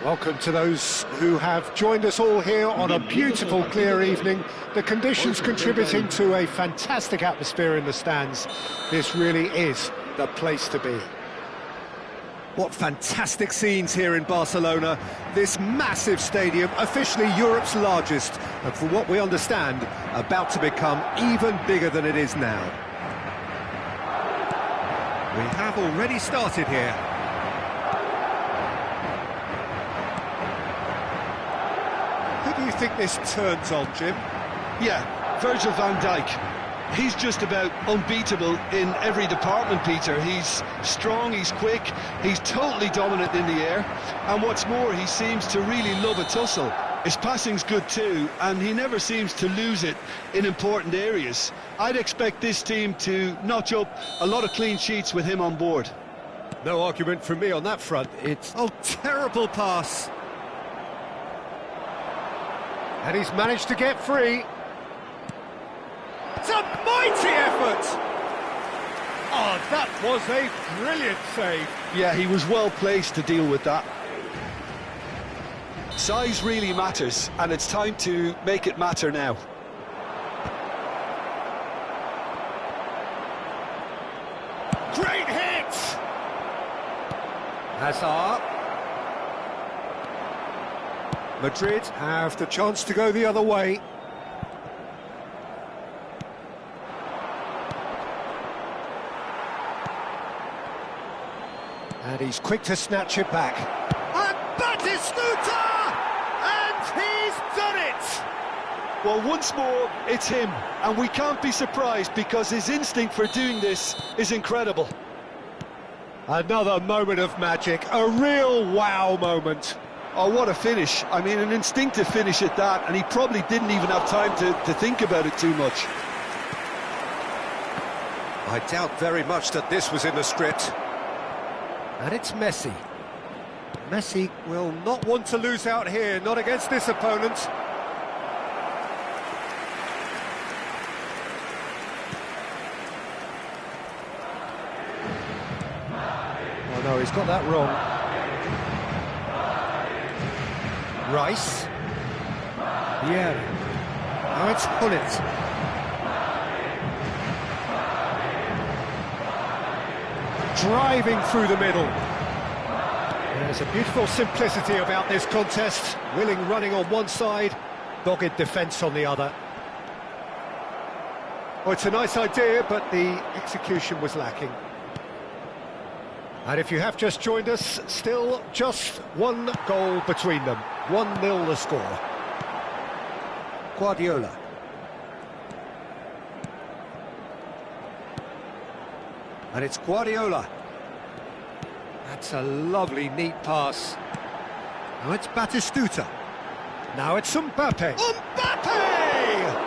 Welcome to those who have joined us all here on a beautiful, clear evening. The conditions contributing to a fantastic atmosphere in the stands. This really is the place to be. What fantastic scenes here in Barcelona. This massive stadium, officially Europe's largest, and from what we understand, about to become even bigger than it is now. We have already started here. Who do you think this turns on, Jim? Yeah, Virgil van Dijk. He's just about unbeatable in every department, Peter. He's strong, he's quick, he's totally dominant in the air, and what's more, he seems to really love a tussle. His passing's good too, and he never seems to lose it in important areas. I'd expect this team to notch up a lot of clean sheets with him on board. No argument from me on that front. It's... Oh, terrible pass. And he's managed to get free. It's a mighty effort! Oh, that was a brilliant save. Yeah, he was well placed to deal with that. Size really matters, and it's time to make it matter now. Great hit! Hazard. Madrid have the chance to go the other way. And he's quick to snatch it back. And Batistuta! And he's done it! Well, once more, it's him, and we can't be surprised because his instinct for doing this is incredible. Another moment of magic, a real wow moment. Oh, what a finish. I mean, an instinctive finish at that, and he probably didn't even have time to think about it too much. I doubt very much that this was in the script. And it's Messi. Messi will not want to lose out here, not against this opponent. Oh no, he's got that wrong. Rice. Yeah. Now it's Gullit. Driving through the middle. There's a beautiful simplicity about this contest. Willing running on one side, dogged defence on the other. Oh, it's a nice idea, but the execution was lacking. And if you have just joined us, still just one goal between them. 1-0 the score. Guardiola. And it's Guardiola. That's a lovely, neat pass. Now it's Batistuta. Now it's Mbappe. Mbappe!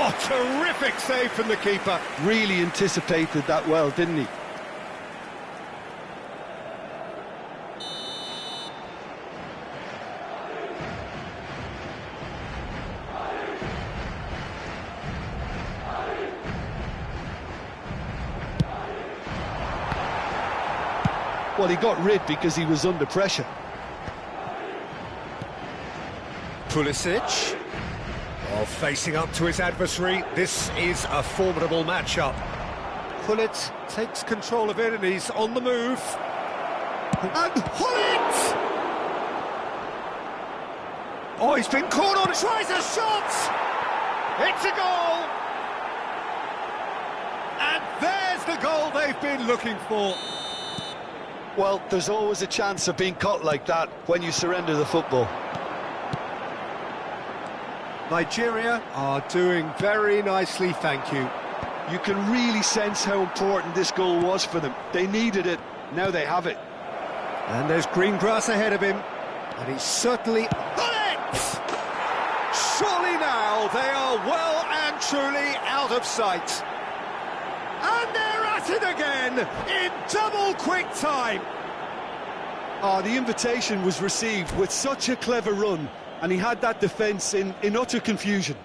Oh, terrific save from the keeper. Really anticipated that well, didn't he? Well, he got rid because he was under pressure. Pulisic. While facing up to his adversary, this is a formidable matchup. Gullit takes control of it and he's on the move. And Gullit! Oh, he's been caught on, tries a shot! It's a goal! And there's the goal they've been looking for. Well, there's always a chance of being caught like that when you surrender the football. Nigeria are doing very nicely, thank you. You can really sense how important this goal was for them. They needed it, now they have it. And there's green grass ahead of him, and he's certainly on it! Surely now they are well and truly out of sight. And they're at it again, in double quick time. The invitation was received with such a clever run, and he had that defence in utter confusion.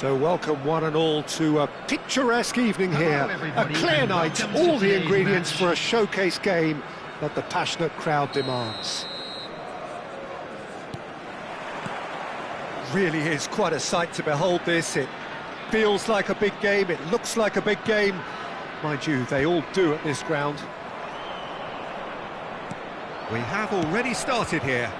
So welcome one and all to a picturesque evening here, a clear night, all the ingredients for a showcase game that the passionate crowd demands. Really is quite a sight to behold this. It feels like a big game, it looks like a big game. Mind you, they all do at this ground. We have already started here.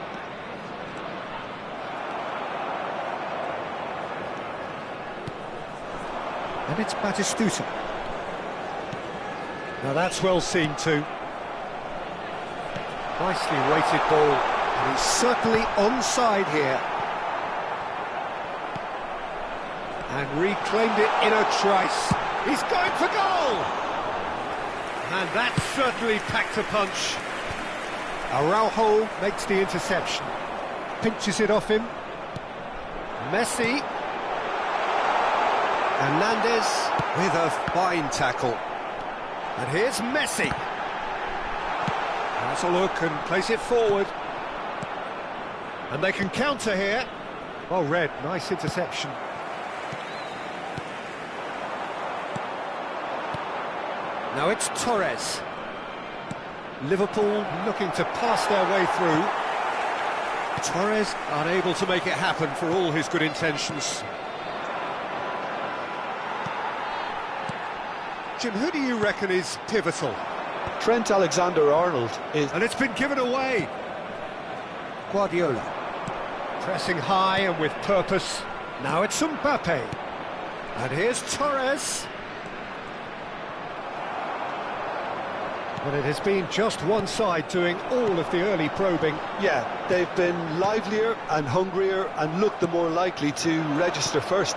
And it's Batistuta. Now that's well seen too. Nicely weighted ball. And he's certainly onside here. And reclaimed it in a trice. He's going for goal! And that certainly packed a punch. Araujo makes the interception. Pinches it off him. Messi. Hernandez with a fine tackle. And here's Messi. Has a look and place it forward. And they can counter here. Well read, nice interception. Now it's Torres. Liverpool looking to pass their way through. Torres unable to make it happen for all his good intentions. Jim, who do you reckon is pivotal? Trent Alexander-Arnold is... And it's been given away. Guardiola. Pressing high and with purpose. Now it's Mbappe. And here's Torres. But it has been just one side doing all of the early probing. Yeah, they've been livelier and hungrier and looked the more likely to register first.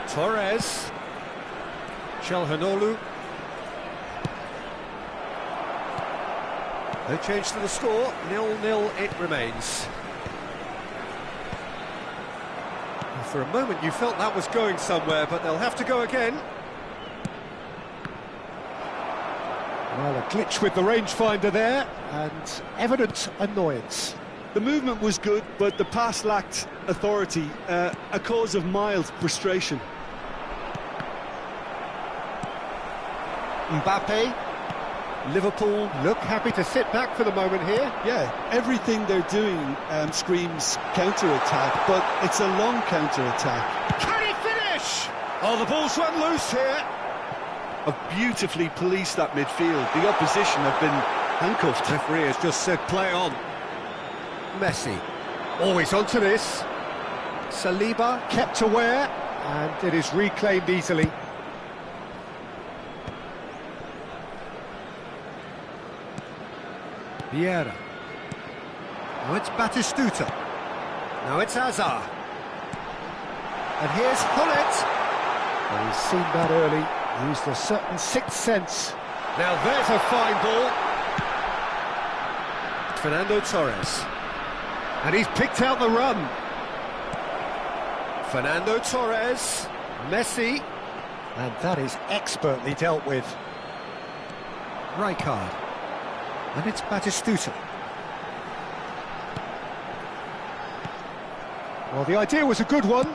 Torres. Çalhanoğlu. No change to the score, 0-0 it remains. For a moment you felt that was going somewhere, but they'll have to go again. Well, a glitch with the rangefinder there, and evident annoyance. The movement was good, but the pass lacked authority, a cause of mild frustration. Mbappe. Liverpool look happy to sit back for the moment here. Yeah, everything they're doing screams counter-attack, but it's a long counter-attack. Can he finish? Oh, the ball's run loose here. Have beautifully policed that midfield. The opposition have been handcuffed. The referee has just said play on. Messi. Always onto this. Saliba kept aware, and it is reclaimed easily. Vieira. Now it's Batistuta. Now it's Hazard. And here's Hullet. And he's seen that early, used a certain sixth sense. Now there's a fine ball. Fernando Torres. And he's picked out the run. Fernando Torres. Messi. And that is expertly dealt with. Rijkaard. And it's Batistuta. Well, the idea was a good one.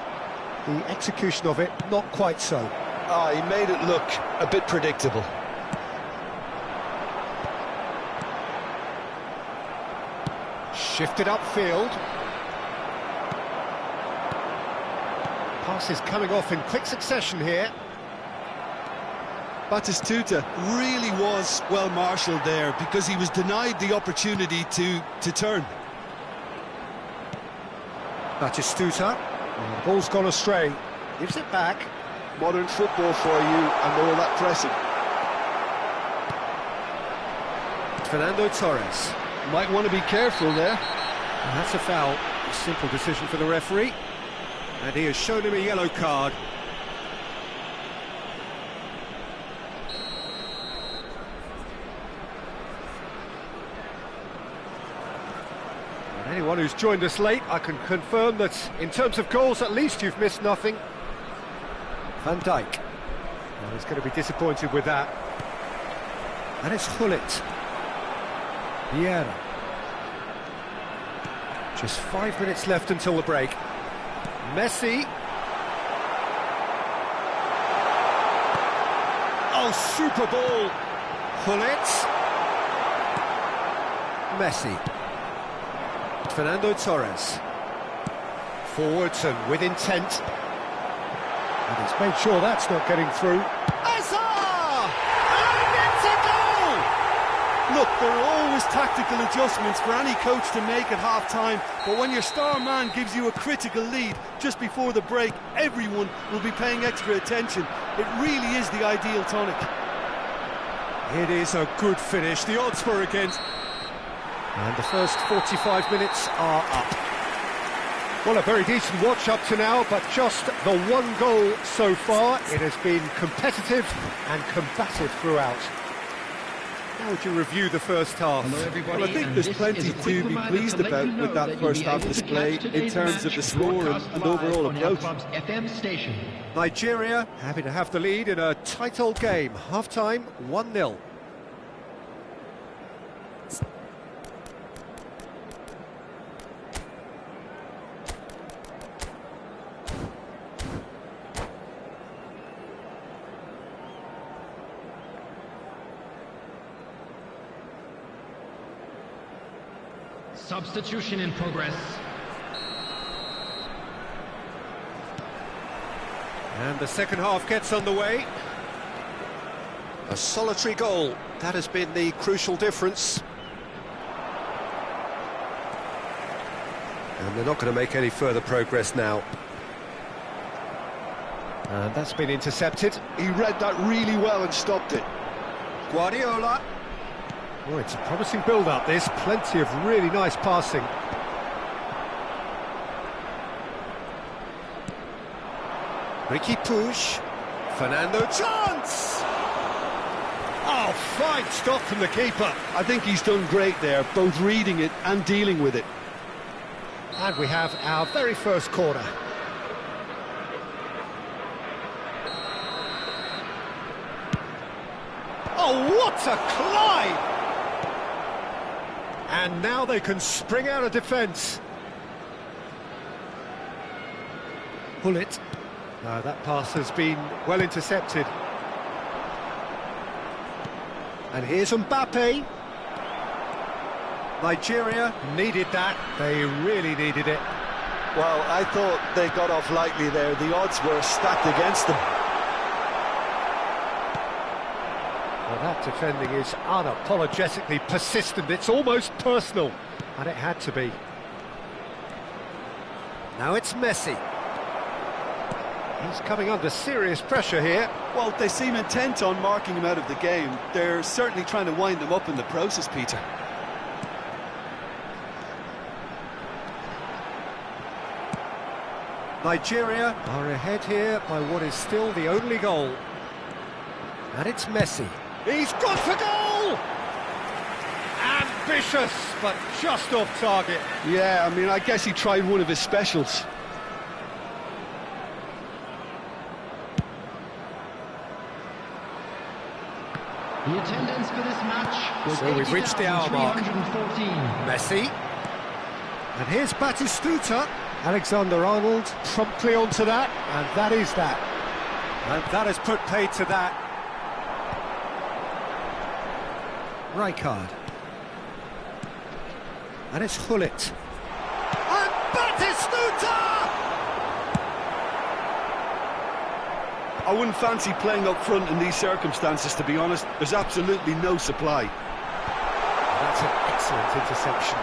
The execution of it, not quite so. He made it look a bit predictable. Shifted upfield. Passes coming off in quick succession here. Batistuta really was well marshalled there because he was denied the opportunity to turn. Batistuta. The ball's gone astray. Gives it back. Modern football for you and all that pressing. Fernando Torres. Might want to be careful there. And that's a foul. A simple decision for the referee. And he has shown him a yellow card. Anyone who's joined us late, I can confirm that in terms of goals, at least you've missed nothing. Van Dijk. Well, he's going to be disappointed with that. And it's Hullet. Vieira. Just 5 minutes left until the break. Messi. Oh, super ball. Hullet. Messi. Fernando Torres. Forwards and with intent. And he's made sure that's not getting through. Hazard! And it's a goal! Look, there are always tactical adjustments for any coach to make at half-time, but when your star man gives you a critical lead just before the break, everyone will be paying extra attention. It really is the ideal tonic. It is a good finish. The odds were against. And the first 45 minutes are up. Well, a very decent watch up to now, but just the one goal so far. It has been competitive and combative throughout. How would you review the first half? Hello everybody, Well, I think there's plenty to be pleased about with that first half display in terms of the score and overall approach. FM station. Nigeria happy to have the lead in a tight old game. Half-time, 1-0. Substitution in progress. And the second half gets underway. A solitary goal. That has been the crucial difference. And they're not going to make any further progress now. And that's been intercepted. He read that really well and stopped it. Guardiola. Oh, it's a promising build-up, this. Plenty of really nice passing. Ricky Puig. Fernando chance! Oh, fine stop from the keeper. I think he's done great there, both reading it and dealing with it. And we have our very first corner. Oh, what a climb! And now they can spring out of defence. Pull it. That pass has been well intercepted. And here's Mbappe. Nigeria needed that. They really needed it. Well, I thought they got off lightly there. The odds were stacked against them. Well, that defending is unapologetically persistent. It's almost personal. And it had to be. Now it's Messi. He's coming under serious pressure here. Well, they seem intent on marking him out of the game. They're certainly trying to wind him up in the process, Peter. Nigeria are ahead here by what is still the only goal. And it's Messi. He's gone for goal! Ambitious, but just off target. Yeah, I mean, I guess he tried one of his specials. The attendance for this match was So we've reached the hour mark. 80,314. Messi. And here's Batistuta. Alexander-Arnold promptly onto that, and that is that. And that has put paid to that. Rijkaard. And it's Hullet. And Batistuta! I wouldn't fancy playing up front in these circumstances, to be honest. There's absolutely no supply. That's an excellent interception.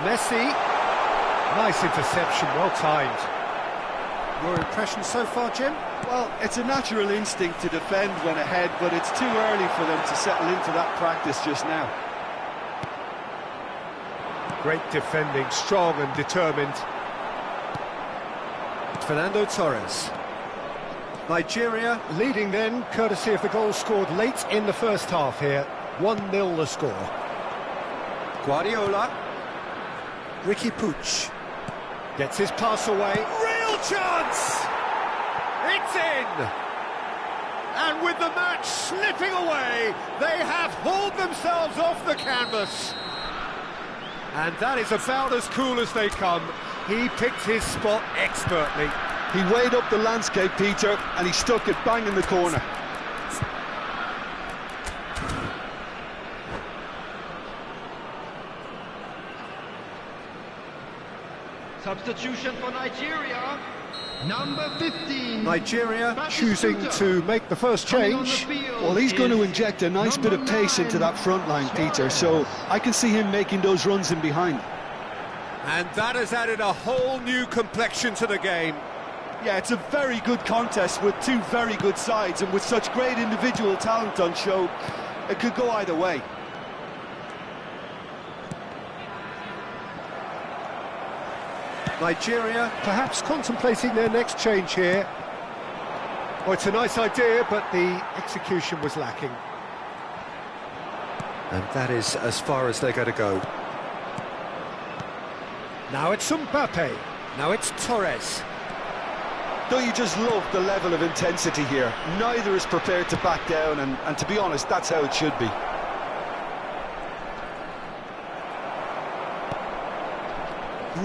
Messi. Nice interception, well timed. Your impression so far, Jim? Well, it's a natural instinct to defend when ahead, but it's too early for them to settle into that practice just now. Great defending, strong and determined. Fernando Torres. Nigeria leading then, courtesy of the goal scored late in the first half here. 1-0 the score. Guardiola. Ricky Puig. Gets his pass away. Real chance! It's in! And with the match slipping away, they have hauled themselves off the canvas. And that is about as cool as they come. He picked his spot expertly. He weighed up the landscape, Peter, and he stuck it bang in the corner. Substitution for Nigeria. Number 15. Nigeria choosing to make the first change. Well, he's going to inject a nice bit of pace into that front line, Peter, so I can see him making those runs in behind. And that has added a whole new complexion to the game. Yeah, it's a very good contest with two very good sides, and with such great individual talent on show, it could go either way. Nigeria perhaps contemplating their next change here. Well, it's a nice idea, but the execution was lacking. And that is as far as they're going to go. Now it's Mbappe. Now it's Torres. Don't you just love the level of intensity here? Neither is prepared to back down, and to be honest, that's how it should be.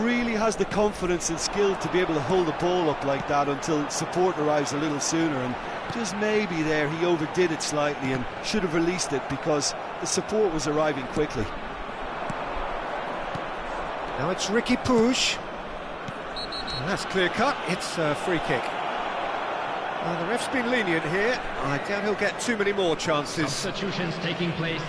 Really has the confidence and skill to be able to hold the ball up like that until support arrives a little sooner, and just maybe there he overdid it slightly and should have released it because the support was arriving quickly. Now it's Ricky Puig. And that's clear cut, it's a free kick. Well, the ref's been lenient here. I doubt he'll get too many more chances. Substitutions taking place.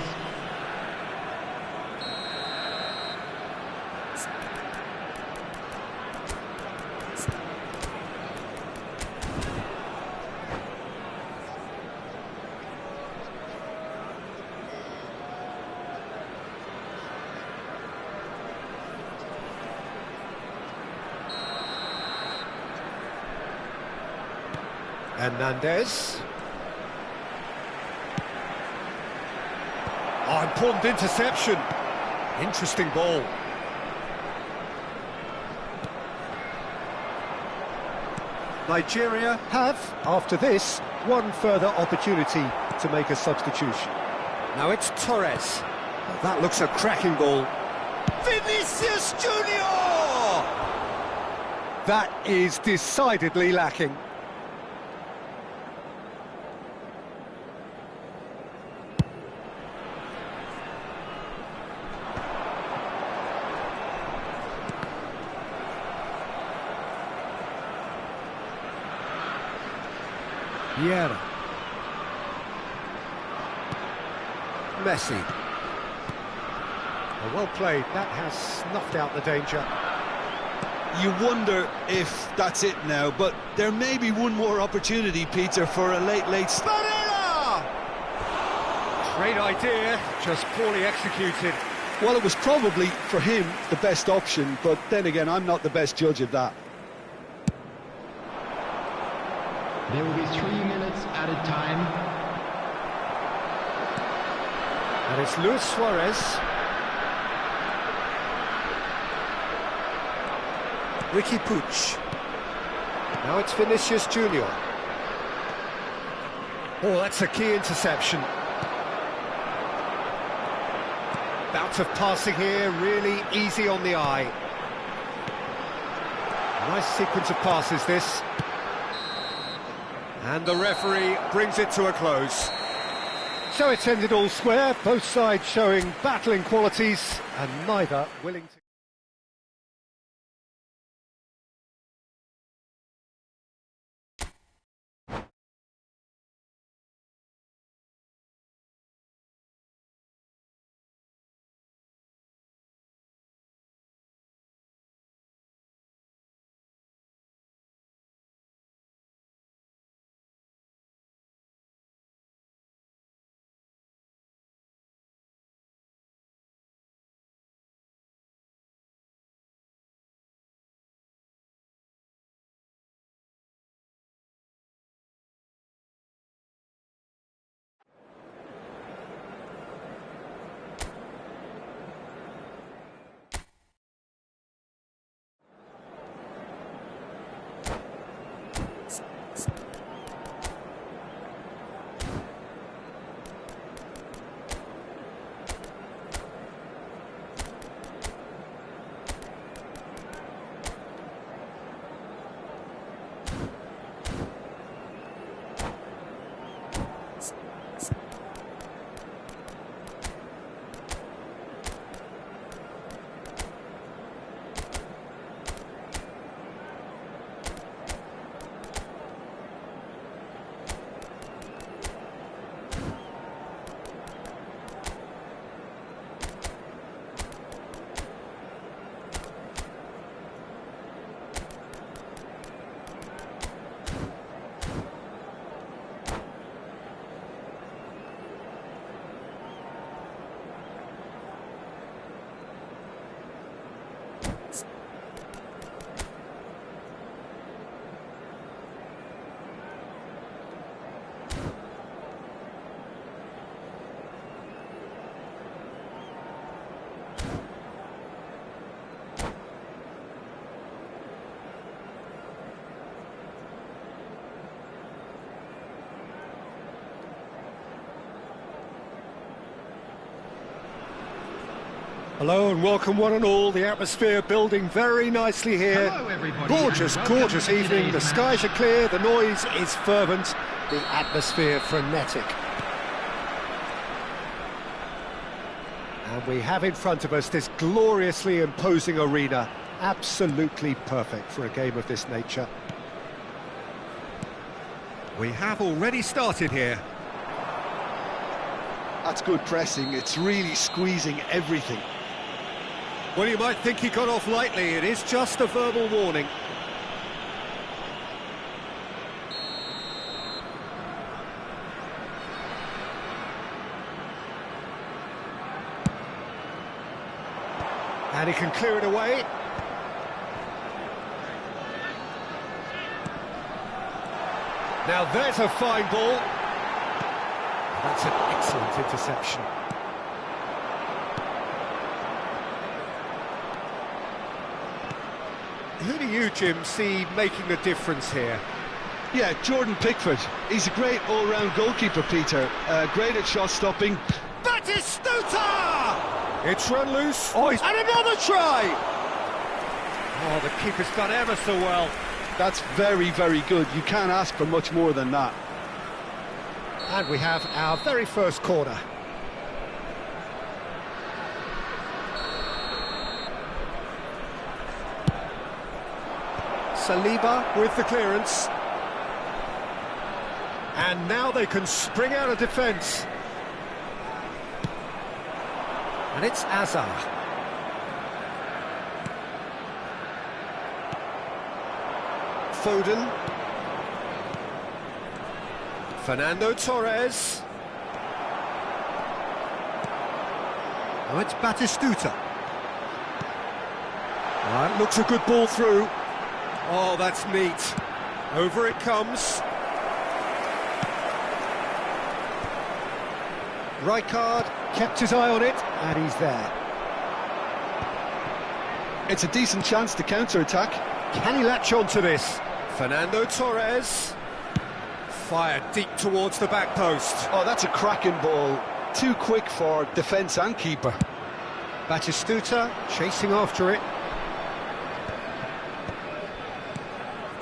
Hernandez. Oh, important interception. Interesting ball. Nigeria have, after this, one further opportunity to make a substitution. Now it's Torres. That looks a cracking ball. Vinicius Junior! That is decidedly lacking. Vieira. Messi. Well played, that has snuffed out the danger. You wonder if that's it now, but there may be one more opportunity, Peter, for a late Spanera! Great idea, just poorly executed. Well, it was probably, for him, the best option, but then again, I'm not the best judge of that. There will be 3 minutes added time. And it's Luis Suarez. Ricky Puig. Now it's Vinicius Junior. Oh, that's a key interception. Bout of passing here, really easy on the eye. Nice sequence of passes, this. And the referee brings it to a close. So it's ended all square, both sides showing battling qualities, and neither willing to... Hello and welcome one and all. The atmosphere building very nicely here. Hello, everybody, Gorgeous, and welcome gorgeous to evening. today's The skies are match. clear, the noise is fervent. The atmosphere frenetic. And we have in front of us this gloriously imposing arena. Absolutely perfect for a game of this nature. We have already started here. That's good pressing, it's really squeezing everything. Well, you might think he got off lightly. It is just a verbal warning. And he can clear it away. Now there's a fine ball. That's an excellent interception. Who do you, Jim, see making the difference here? Yeah, Jordan Pickford. He's a great all-round goalkeeper, Peter. Great at shot stopping. Bang! Batistuta! It's run loose. Oh, and another try! Oh, the keeper's done ever so well. That's very, very good. You can't ask for much more than that. And we have our very first corner. Saliba with the clearance. And now they can spring out of defence. And it's Azar. Foden. Fernando Torres. Now it's Batistuta. Right, looks a good ball through. Oh, that's neat. Over it comes. Rijkaard kept his eye on it, and he's there. It's a decent chance to counter-attack. Can he latch on to this? Fernando Torres. Fired deep towards the back post. Oh, that's a cracking ball. Too quick for defence and keeper. Batistuta chasing after it.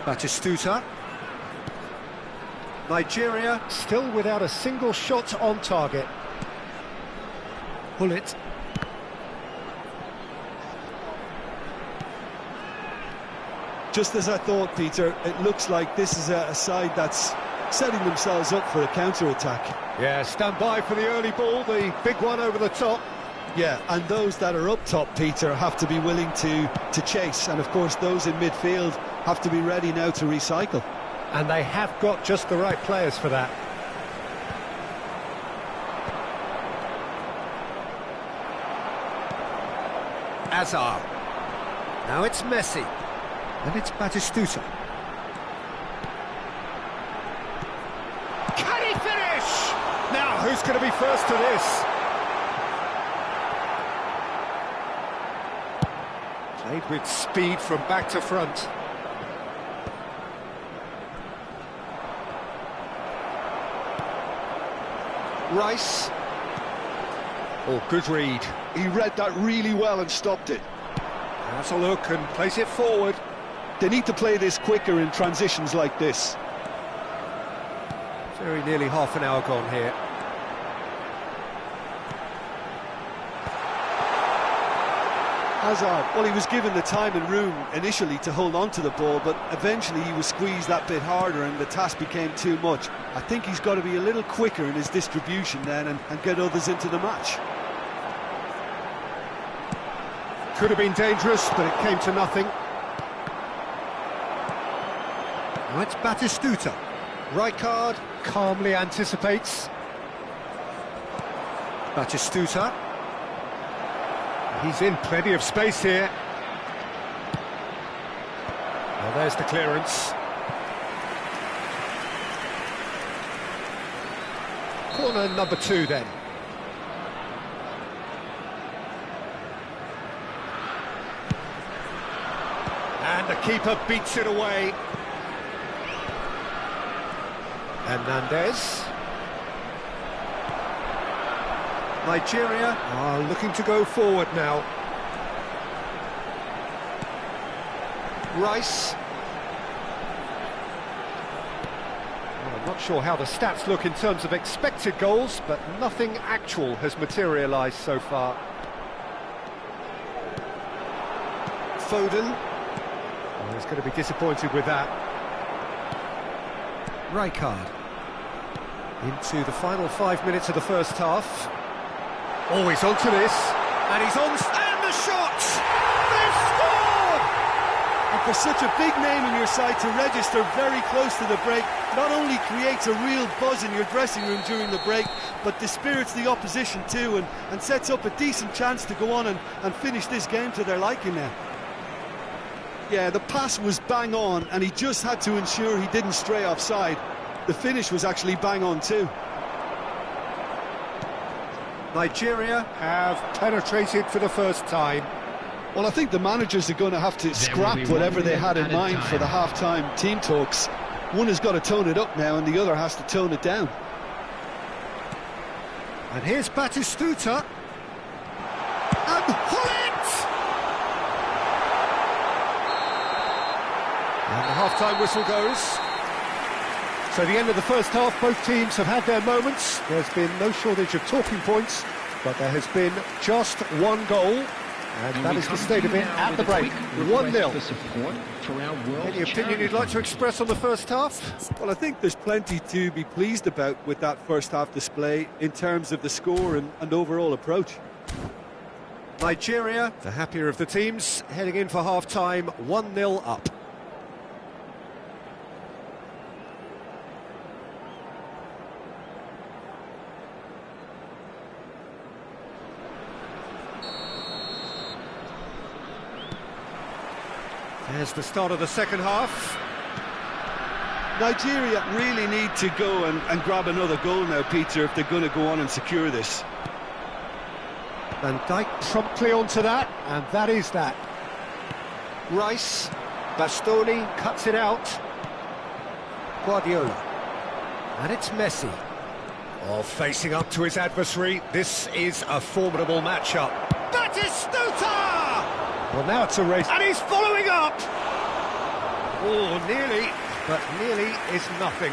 Batistuta. Nigeria still without a single shot on target. Bullet. Just as I thought, Peter, it looks like this is a side that's setting themselves up for a counter-attack. Yeah, stand by for the early ball, the big one over the top. Yeah, and those that are up top, Peter, have to be willing to chase. And, of course, those in midfield have to be ready now to recycle. And they have got just the right players for that. Azar. Now it's Messi. And it's Batistuta. Can he finish? Now, who's going to be first to this? Played with speed from back to front. Rice. Oh, good read. He read that really well and stopped it. Has a look and plays it forward. They need to play this quicker in transitions like this. Very nearly half an hour gone here. Hazard, well, he was given the time and room initially to hold on to the ball, but eventually he was squeezed that bit harder and the task became too much. I think he's got to be a little quicker in his distribution then and get others into the match. Could have been dangerous, but it came to nothing. Now it's Batistuta. Rijkaard calmly anticipates. Batistuta. He's in plenty of space here. Well, there's the clearance. Corner number 2 then. And the keeper beats it away. Hernandez. Nigeria are looking to go forward now. Rice. Well, I'm not sure how the stats look in terms of expected goals, but nothing actual has materialised so far. Foden. Well, he's going to be disappointed with that. Rijkaard. Into the final 5 minutes of the first half. Oh, he's onto this, and he's on, and the shot! They've scored! And for such a big name in your side to register very close to the break, not only creates a real buzz in your dressing room during the break, but dispirits the opposition too, and sets up a decent chance to go on and finish this game to their liking now. Yeah, the pass was bang on, and he just had to ensure he didn't stray offside. The finish was actually bang on too. Nigeria have penetrated for the first time. Well, I think the managers are going to have to scrap whatever they had in mind for the half-time team talks. One has got to tone it up now and the other has to tone it down. And here's Batistuta. And Hullet! And the half-time whistle goes. So the end of the first half, both teams have had their moments. There's been no shortage of talking points, but there has been just one goal, and that is the state of it at the break. 1-0. Any opinion you'd like to express on the first half? Well, I think there's plenty to be pleased about with that first half display in terms of the score and overall approach. Nigeria, the happier of the teams, heading in for half-time, 1-0 up. There's the start of the second half. Nigeria really need to go and grab another goal now, Peter, if they're going to go on and secure this. Van Dijk promptly onto that, and that is that. Rice, Bastoni cuts it out. Guardiola. And it's Messi. Oh, facing up to his adversary, this is a formidable matchup. Batistuta! Well, now it's a race. And he's following up! Oh, nearly, but nearly is nothing.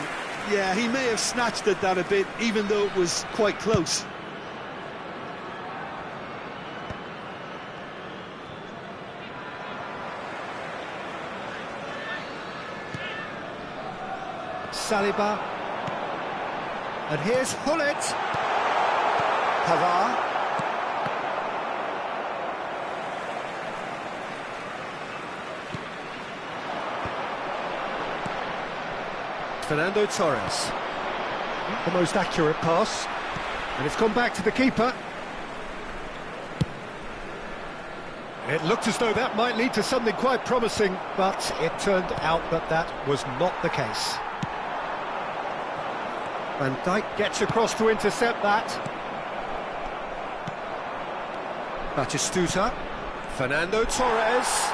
Yeah, he may have snatched at that a bit, even though it was quite close. Saliba. And here's Hullet. Pavard. Fernando Torres. The most accurate pass, and it's gone back to the keeper. It looked as though that might lead to something quite promising, but it turned out that that was not the case. Van Dijk gets across to intercept that. Batistuta. Fernando Torres.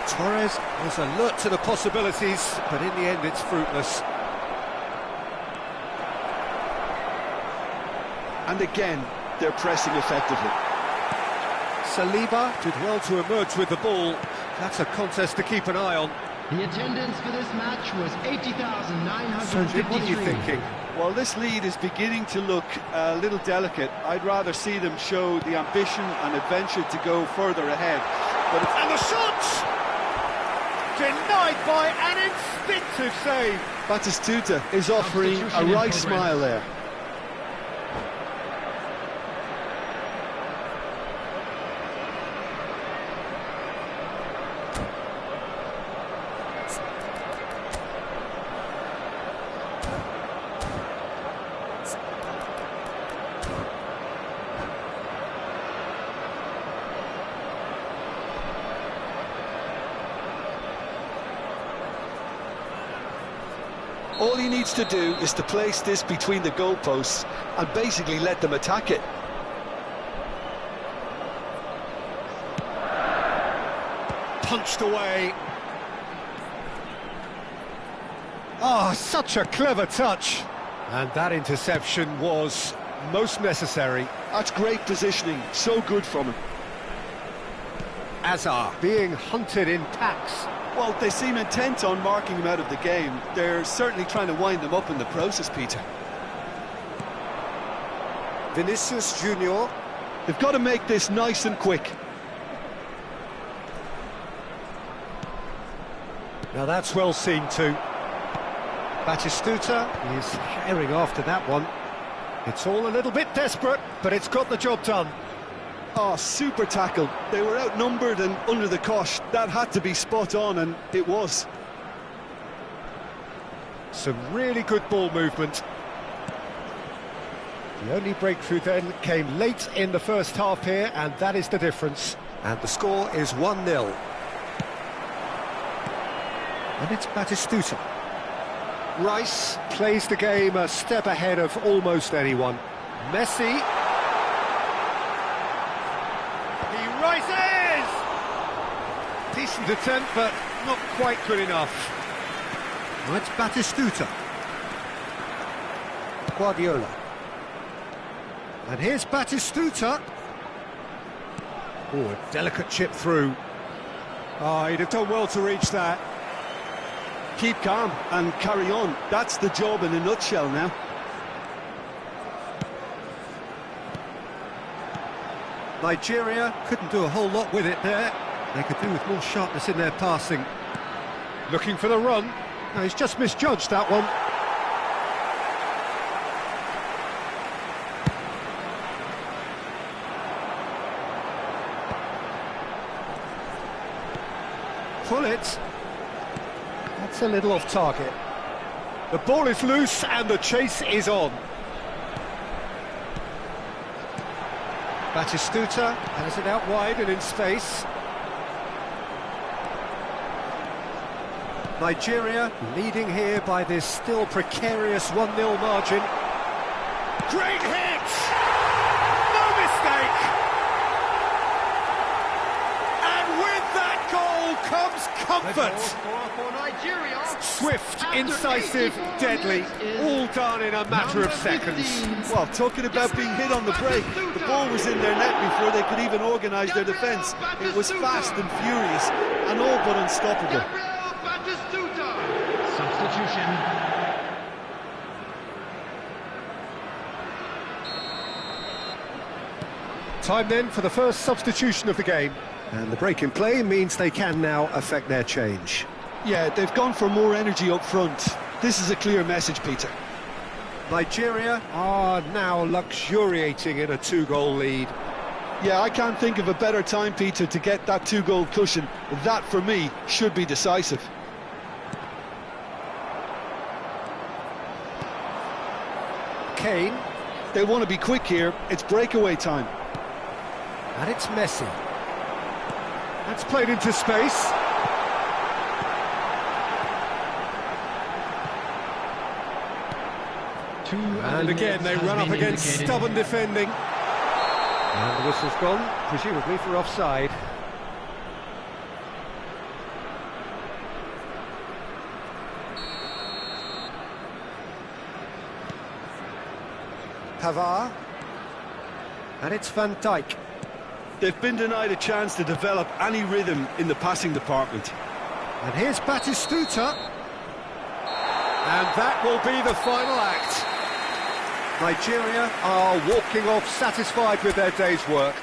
Torres was alert to the possibilities, but in the end it's fruitless. And again, they're pressing effectively. Saliba did well to emerge with the ball. That's a contest to keep an eye on. The attendance for this match was 80,953. What are you thinking? Well, this lead is beginning to look a little delicate. I'd rather see them show the ambition and adventure to go further ahead. But And the shot! Denied by an instinctive save. Batistuta is offering a right smile there. All he needs to do is to place this between the goalposts and basically let them attack it. Punched away. Oh, such a clever touch. And that interception was most necessary. That's great positioning, so good from him. Azar. Being hunted in packs. Well, they seem intent on marking him out of the game. They're certainly trying to wind him up in the process, Peter. Vinicius Junior. They've got to make this nice and quick. Now that's well seen too. Batistuta is herring after that one. It's all a little bit desperate, but it's got the job done. Oh, super tackle. They were outnumbered and under the cosh. That had to be spot on, and it was. Some really good ball movement. The only breakthrough then came late in the first half here, and that is the difference. And the score is 1-0. And it's Batistuta. Rice plays the game a step ahead of almost anyone. Messi. He rises! Decent attempt, but not quite good enough. Now it's Batistuta. Guardiola. And here's Batistuta. Oh, a delicate chip through. Oh, he'd have done well to reach that. Keep calm and carry on. That's the job in a nutshell now. Nigeria couldn't do a whole lot with it there. They could do with more sharpness in their passing. Looking for the run. No, he's just misjudged that one. Pull it. That's a little off target. The ball is loose and the chase is on. Batistuta has it out wide and in space. Nigeria leading here by this still precarious 1-0 margin. Great hit! No mistake! And with that goal comes comfort! Swift, incisive, deadly, all done in a matter of seconds. Well, talking about being hit on the break, the ball was in their net before they could even organise their defence. It was fast and furious, and all but unstoppable. Substitution. Time then for the first substitution of the game. And the break in play means they can now affect their change. Yeah, they've gone for more energy up front. This is a clear message, Peter. Nigeria are now luxuriating in a 2-goal lead. Yeah, I can't think of a better time, Peter, to get that 2-goal cushion. That, for me, should be decisive. Kane. They want to be quick here. It's breakaway time. And it's Messi. That's played into space. And again, they run up against stubborn defending. And the whistle's gone, presumably for offside. Pavard. And it's Van Dijk. They've been denied a chance to develop any rhythm in the passing department. And here's Batistuta. And that will be the final act. Nigeria are walking off satisfied with their day's work.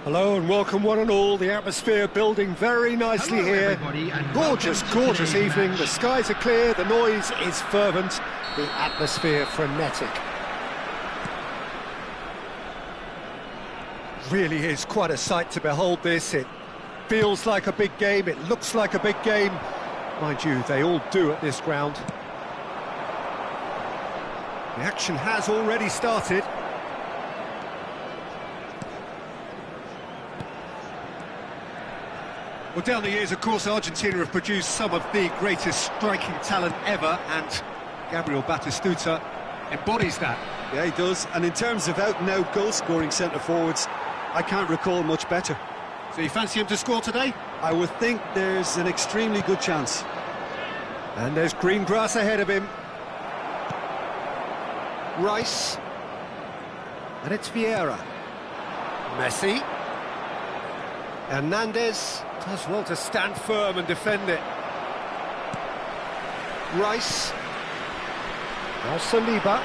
Hello and welcome one and all. The atmosphere building very nicely here. Gorgeous, gorgeous evening. The skies are clear, the noise is fervent, the atmosphere frenetic. Really is quite a sight to behold this. It feels like a big game, it looks like a big game. Mind you, they all do at this ground. The action has already started. Well, down the years, of course, Argentina have produced some of the greatest striking talent ever, and Gabriel Batistuta embodies that. Yeah, he does. And in terms of out-and-out goal-scoring centre-forwards, I can't recall much better. So you fancy him to score today? I would think there's an extremely good chance. And there's green grass ahead of him. Rice. And it's Vieira. Messi. Hernandez does well to stand firm and defend it. Rice. Now Saliba.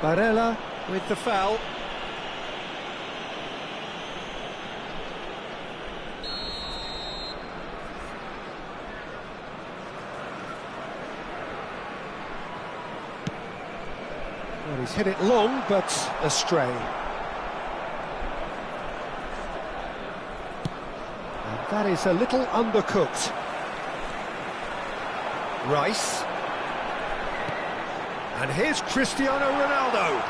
Barella with the foul. Well, he's hit it long, but astray. And that is a little undercooked. Rice. And here's Cristiano Ronaldo.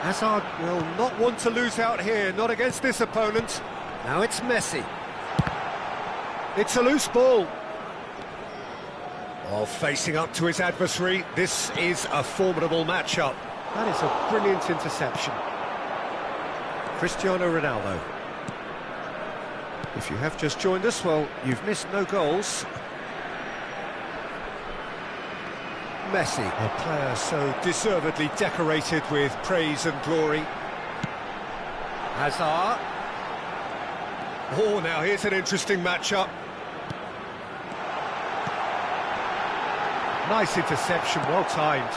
Hazard will not want to lose out here, not against this opponent. Now it's Messi. It's a loose ball. Oh, facing up to his adversary, this is a formidable matchup. That is a brilliant interception. Cristiano Ronaldo. If you have just joined us, well, you've missed no goals. Messi, a player so deservedly decorated with praise and glory. Hazard. Oh, now here's an interesting matchup. Nice interception, well timed.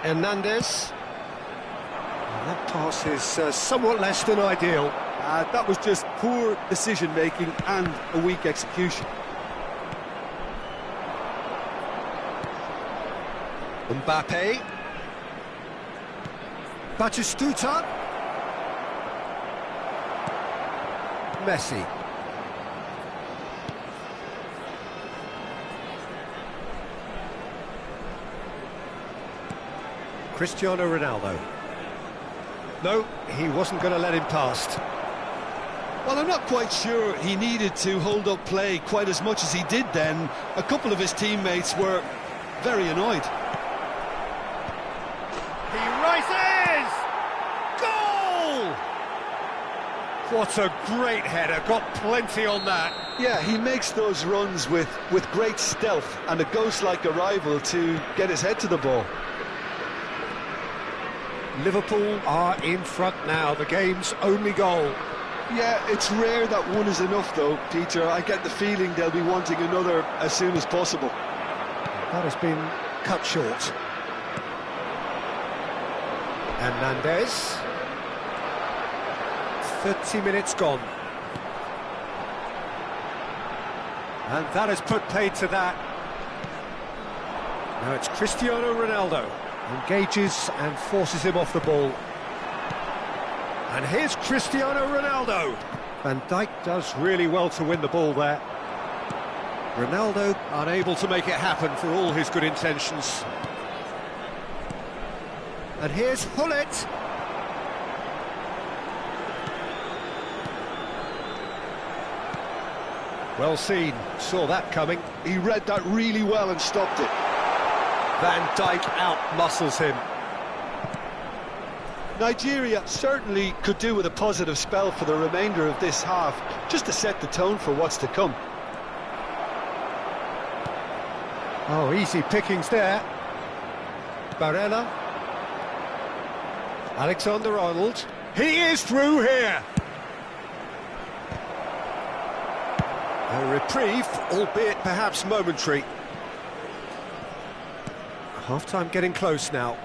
Hernandez. And that pass is somewhat less than ideal. That was just poor decision-making and a weak execution. Mbappe. Batistuta. Messi. Cristiano Ronaldo. No, he wasn't going to let him past. Well, I'm not quite sure he needed to hold up play quite as much as he did then. A couple of his teammates were very annoyed. He rises! Goal! What a great header, got plenty on that. Yeah, he makes those runs with great stealth and a ghost-like arrival to get his head to the ball. Liverpool are in front now, the game's only goal. Yeah, it's rare that one is enough though, Peter. I get the feeling they'll be wanting another as soon as possible. That has been cut short. Hernandez. 30 minutes gone. And that has put paid to that. Now it's Cristiano Ronaldo. Engages and forces him off the ball. And here's Cristiano Ronaldo. Van Dijk does really well to win the ball there. Ronaldo unable to make it happen for all his good intentions. And here's Hullet. Well seen, saw that coming. He read that really well and stopped it. Van Dijk out-muscles him. Nigeria certainly could do with a positive spell for the remainder of this half, just to set the tone for what's to come. Oh, easy pickings there. Barella. Alexander-Arnold. He is through here. A reprieve, albeit perhaps momentary. Half-time getting close now.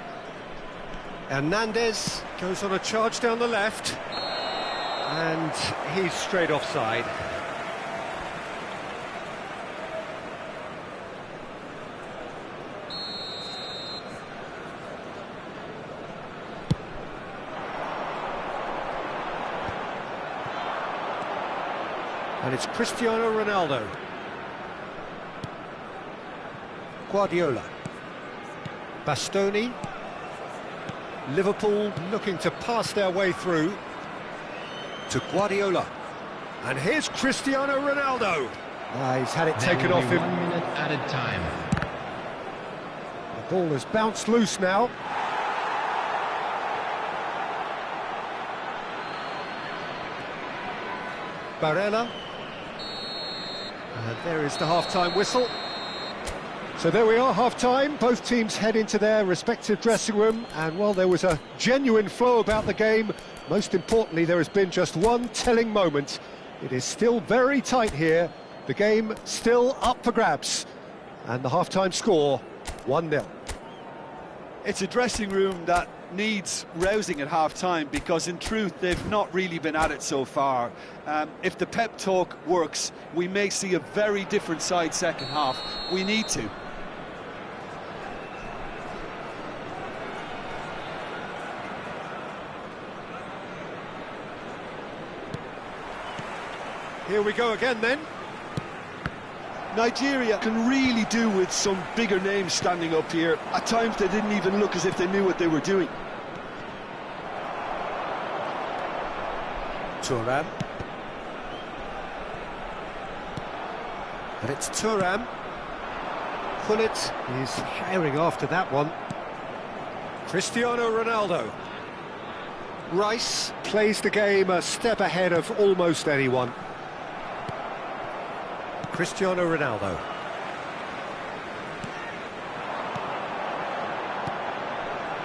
Hernandez goes on a charge down the left. And he's straight offside. And it's Cristiano Ronaldo. Guardiola. Bastoni. Liverpool looking to pass their way through to Guardiola. And here's Cristiano Ronaldo. He's had it taken off him. 1 minute added time. The ball has bounced loose now. Barella. And there is the half-time whistle. So there we are, half-time. Both teams head into their respective dressing room, and while there was a genuine flow about the game, most importantly there has been just one telling moment. It is still very tight here, the game still up for grabs, and the half-time score 1-0. It's a dressing room that needs rousing at half-time, because in truth they've not really been at it so far. If the pep talk works, we may see a very different side second half. We need to. Here we go again then. Nigeria can really do with some bigger names standing up here. At times they didn't even look as if they knew what they were doing. Thuram. And it's Thuram. Gullit is herring after that one. Cristiano Ronaldo. Rice plays the game a step ahead of almost anyone. Cristiano Ronaldo.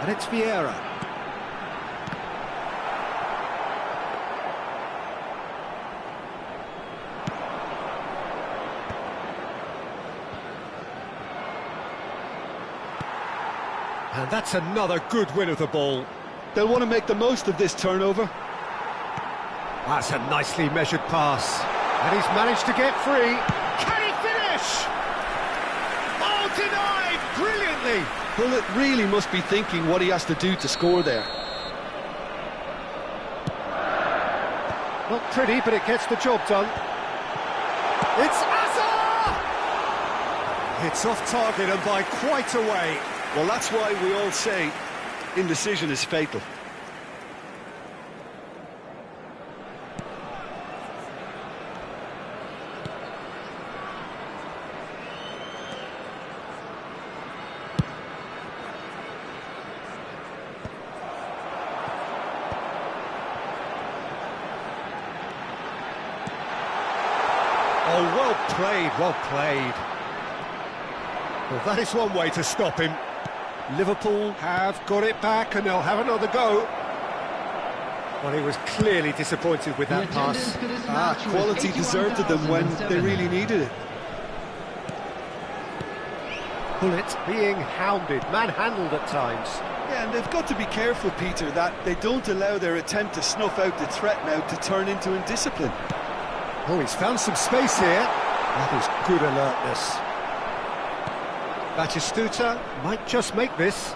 And it's Vieira. And that's another good win of the ball. They'll want to make the most of this turnover. That's a nicely measured pass. And he's managed to get free. Can he finish? Oh, denied brilliantly. Gullit really must be thinking what he has to do to score there. Not pretty, but it gets the job done. It's Azar! It's off target and by quite a way. Well, that's why we all say indecision is fatal. Oh, well played, well played. Well, that is one way to stop him. Liverpool have got it back and they'll have another go. Well, he was clearly disappointed with that pass. Quality deserted them when they really needed it. Gullit being hounded, manhandled at times. Yeah, and they've got to be careful, Peter, that they don't allow their attempt to snuff out the threat now to turn into indiscipline. Oh, he's found some space here. That is good alertness. Batistuta might just make this.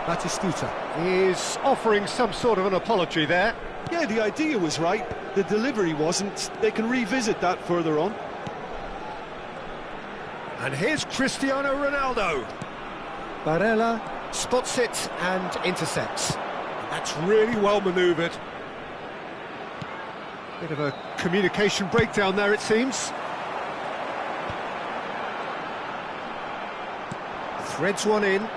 Batistuta is offering some sort of an apology there. Yeah, the idea was right. The delivery wasn't. They can revisit that further on. And here's Cristiano Ronaldo. Barella spots it and intercepts. That's really well manoeuvred. Bit of a communication breakdown there, it seems. Threads one in.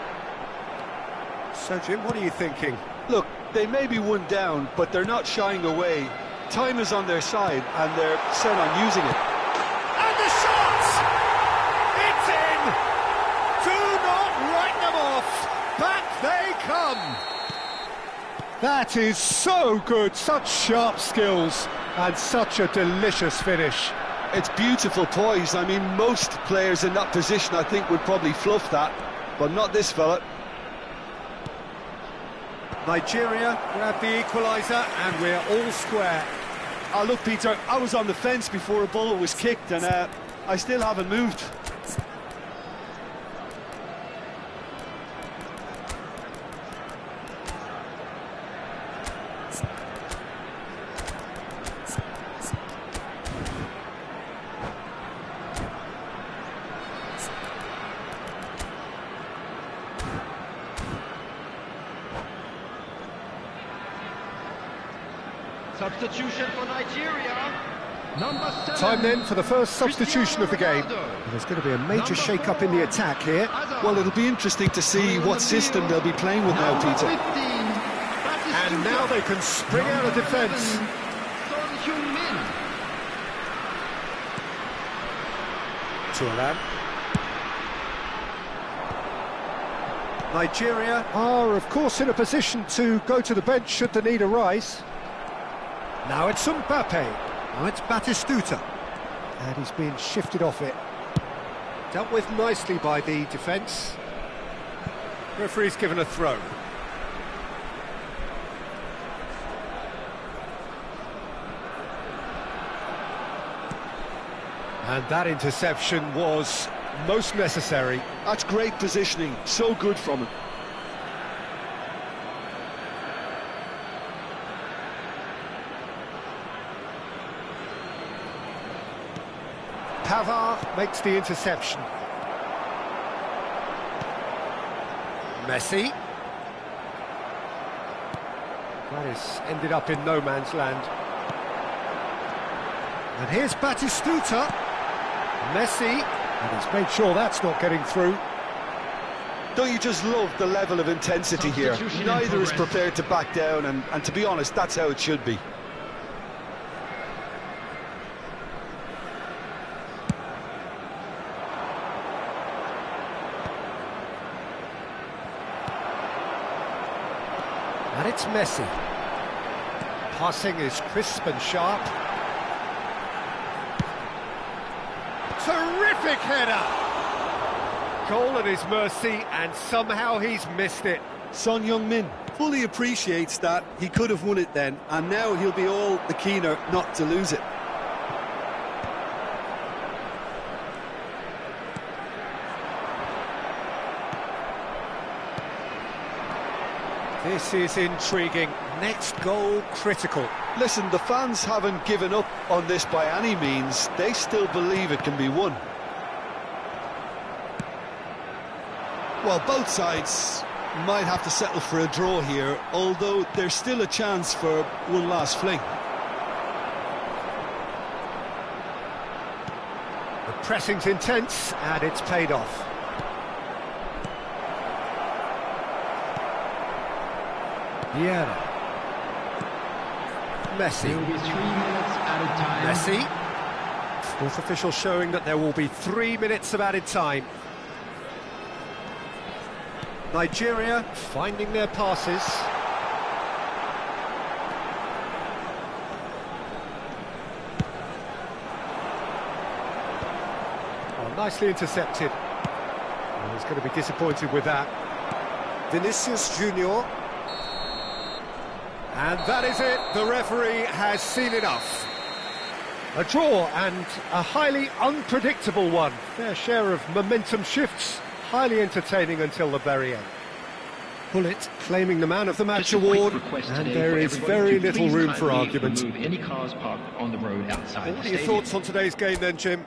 So, Jim, what are you thinking? Look, they may be one down, but they're not shying away. Time is on their side, and they're set on using it. And the shot! It's in! Do not write them off! Back they come! That is so good, such sharp skills, and such a delicious finish. It's beautiful poise. I mean, most players in that position, I think, would probably fluff that, but not this fella. Nigeria grab the equaliser, and we're all square. Oh, look, Peter, I was on the fence before a ball was kicked, and I still haven't moved. Substitution for Nigeria. Number 7. Time then for the first substitution of the game. There's going to be a major shake-up in the attack here. Well, it'll be interesting to see what system they'll be playing with now, Peter. And now they can spring out of defence. Turan. Nigeria Are, of course, in a position to go to the bench should the need arise. Now it's Mbappe. Now it's Batistuta. And he's being shifted off it. Dealt with nicely by the defence. Referee's given a throw. And that interception was most necessary. That's great positioning, so good from him. Pavard makes the interception. Messi. That has ended up in no man's land. And here's Batistuta. Messi. And he's made sure that's not getting through. Don't you just love the level of intensity here? Neither is prepared to back down, and to be honest, that's how it should be. And it's Messi. Passing is crisp and sharp. Terrific header! Goal at his mercy, and somehow he's missed it. Son Heung-min fully appreciates that. He could have won it then, and now he'll be all the keener not to lose it. This is intriguing. Next goal critical. Listen, the fans haven't given up on this by any means. They still believe it can be won. Well, both sides might have to settle for a draw here, although there's still a chance for one last fling. The pressing's intense, and it's paid off. Vieira. Messi. There will be 3 minutes added time. Messi. Fourth official showing that there will be 3 minutes of added time. Nigeria finding their passes. Oh, nicely intercepted. Oh, he's going to be disappointed with that. Vinicius Junior. And that is it. The referee has seen enough. A draw, and a highly unpredictable one. Fair share of momentum shifts. Highly entertaining until the very end. Pullet claiming the man of the match award, and there is very little room for argument. Any cars parked on the road outside. What are your thoughts on today's game then, Jim?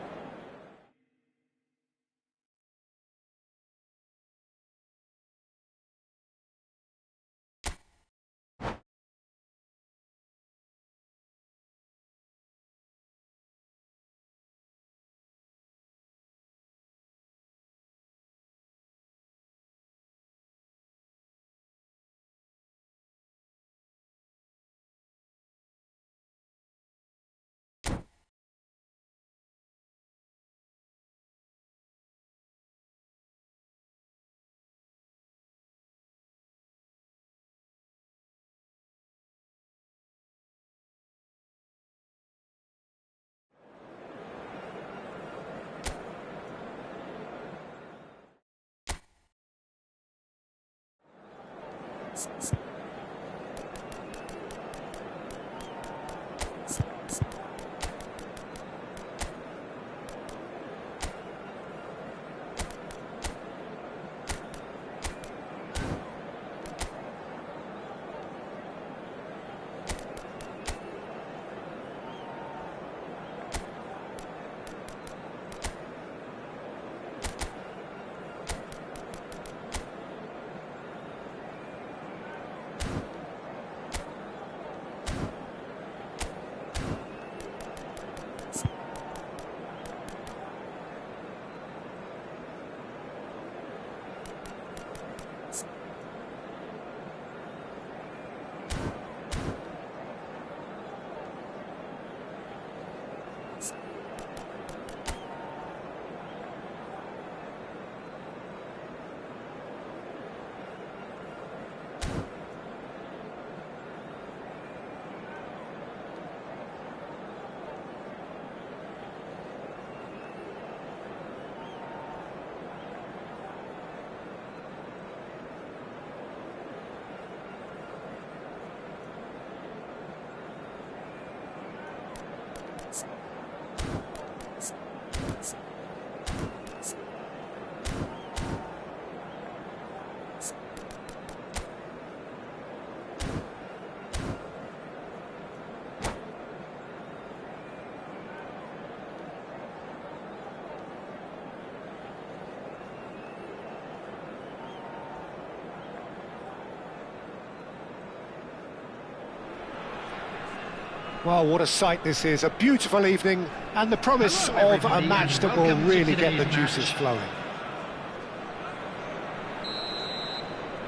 Well, what a sight this is. A beautiful evening and the promise of a match that will really get the juices flowing.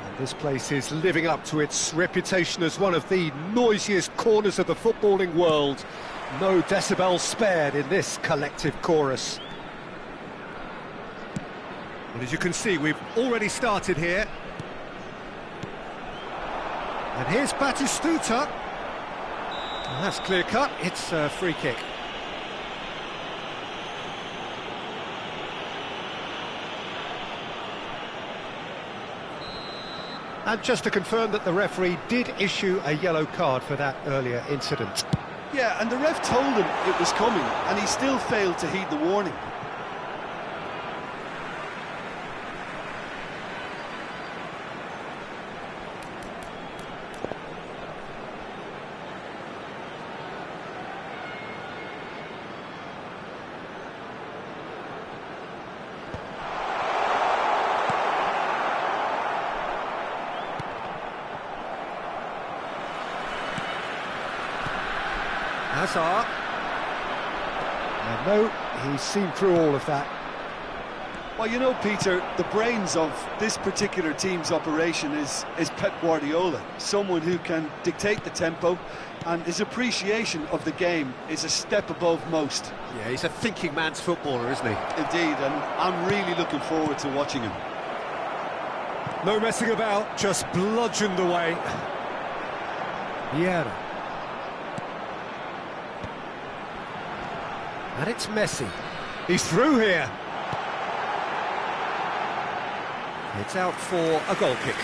And this place is living up to its reputation as one of the noisiest corners of the footballing world. No decibels spared in this collective chorus. Well, as you can see, we've already started here. And here's Batistuta. That's clear cut, it's a free kick. And just to confirm that the referee did issue a yellow card for that earlier incident. Yeah, and the ref told him it was coming, and he still failed to heed the warning. Hazard. And no, he's seen through all of that. Well, you know, Peter, the brains of this particular team's operation is Pep Guardiola, someone who can dictate the tempo, and his appreciation of the game is a step above most. Yeah, he's a thinking man's footballer, isn't he? Indeed, and I'm really looking forward to watching him. No messing about, just bludgeoned away. Vieira. And it's Messi. He's through here. It's out for a goal kick.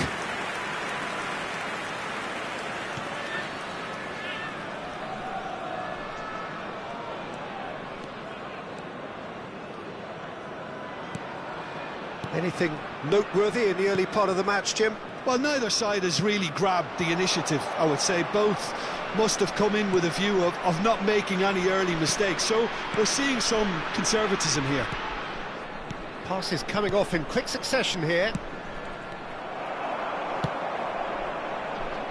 Anything noteworthy in the early part of the match, Jim? Well, neither side has really grabbed the initiative, I would say. Both must have come in with a view of not making any early mistakes, so we're seeing some conservatism here. Passes coming off in quick succession here.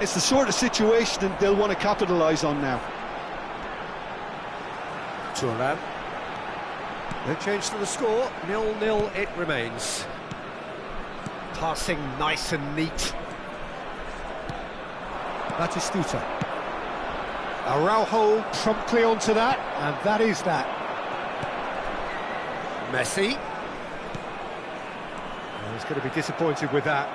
It's the sort of situation that they'll want to capitalise on now. Turan. No change to the score, 0-0 it remains. Passing nice and neat. Batistuta. Araujo promptly onto that, and that is that. Messi. Well, he's going to be disappointed with that.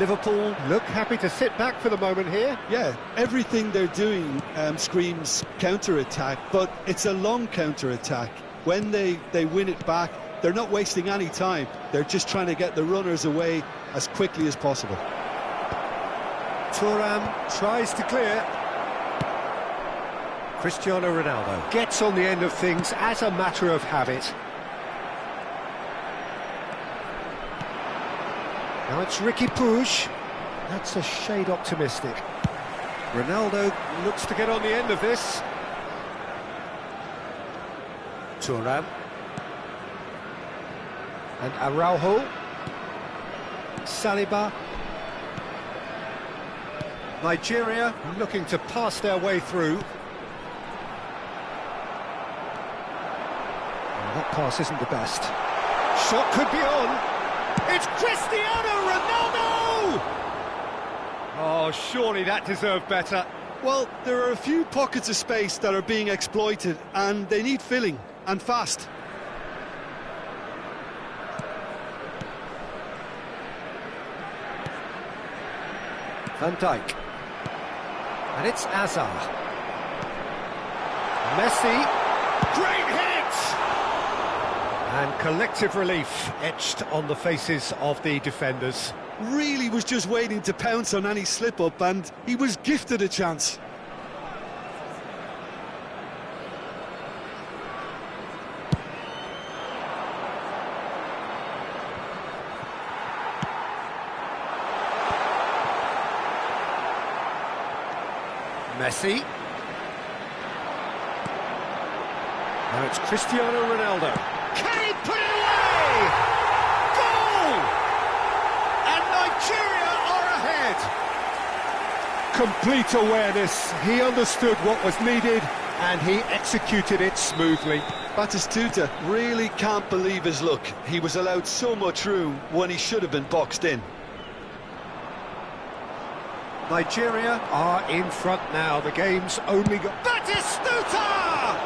Liverpool look happy to sit back for the moment here. Yeah, everything they're doing screams counter-attack, but it's a long counter-attack. When they win it back, they're not wasting any time. They're just trying to get the runners away as quickly as possible. Thuram tries to clear. Cristiano Ronaldo gets on the end of things as a matter of habit. Now it's Ricky Puig. That's a shade optimistic. Ronaldo looks to get on the end of this. Thuram. And Araujo. Saliba. Nigeria looking to pass their way through. Oh, that pass isn't the best. Shot could be on. It's Cristiano Ronaldo! Oh, surely that deserved better. Well, there are a few pockets of space that are being exploited, and they need filling, and fast. Van Dijk. And it's Azar. Messi. Great hit! And collective relief etched on the faces of the defenders. Really was just waiting to pounce on any slip-up, and he was gifted a chance. Messi. Now it's Cristiano Ronaldo. Can he put it away? Goal! And Nigeria are ahead. Complete awareness. He understood what was needed and he executed it smoothly. Batistuta really can't believe his luck. He was allowed so much room when he should have been boxed in. Nigeria are in front now. The game's only got... Batistuta!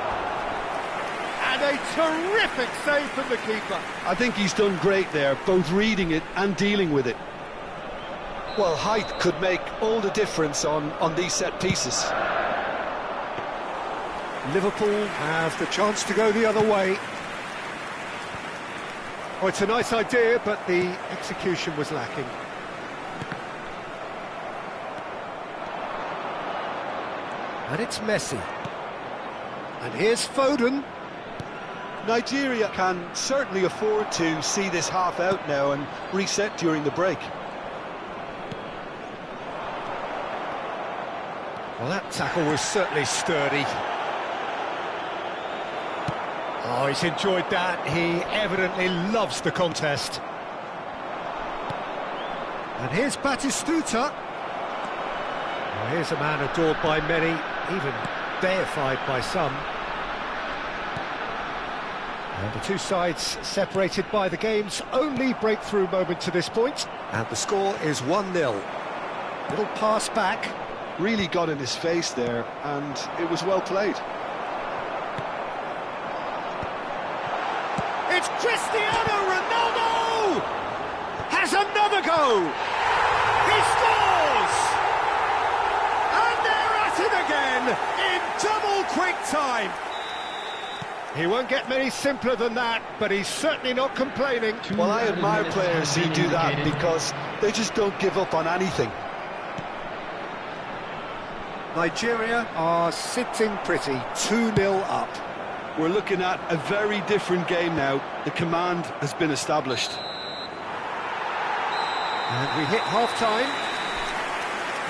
And a terrific save from the keeper. I think he's done great there, both reading it and dealing with it. Well, height could make all the difference on these set pieces. Liverpool have the chance to go the other way. Oh, it's a nice idea, but the execution was lacking. And it's Messi. And here's Foden. Nigeria can certainly afford to see this half out now and reset during the break. Well, that tackle was certainly sturdy. Oh, he's enjoyed that. He evidently loves the contest. And here's Batistuta. Oh, here's a man adored by many, even deified by some. And the two sides separated by the game's only breakthrough moment to this point. And the score is 1-0. Little pass back. Really got in his face there, and it was well played. It's Cristiano Ronaldo! Has another go! He scores! And they're at it again in double quick time. He won't get many simpler than that, but he's certainly not complaining. Well, I admire players who do that because they just don't give up on anything. Nigeria are sitting pretty, 2-0 up. We're looking at a very different game now. The command has been established. And we hit half-time.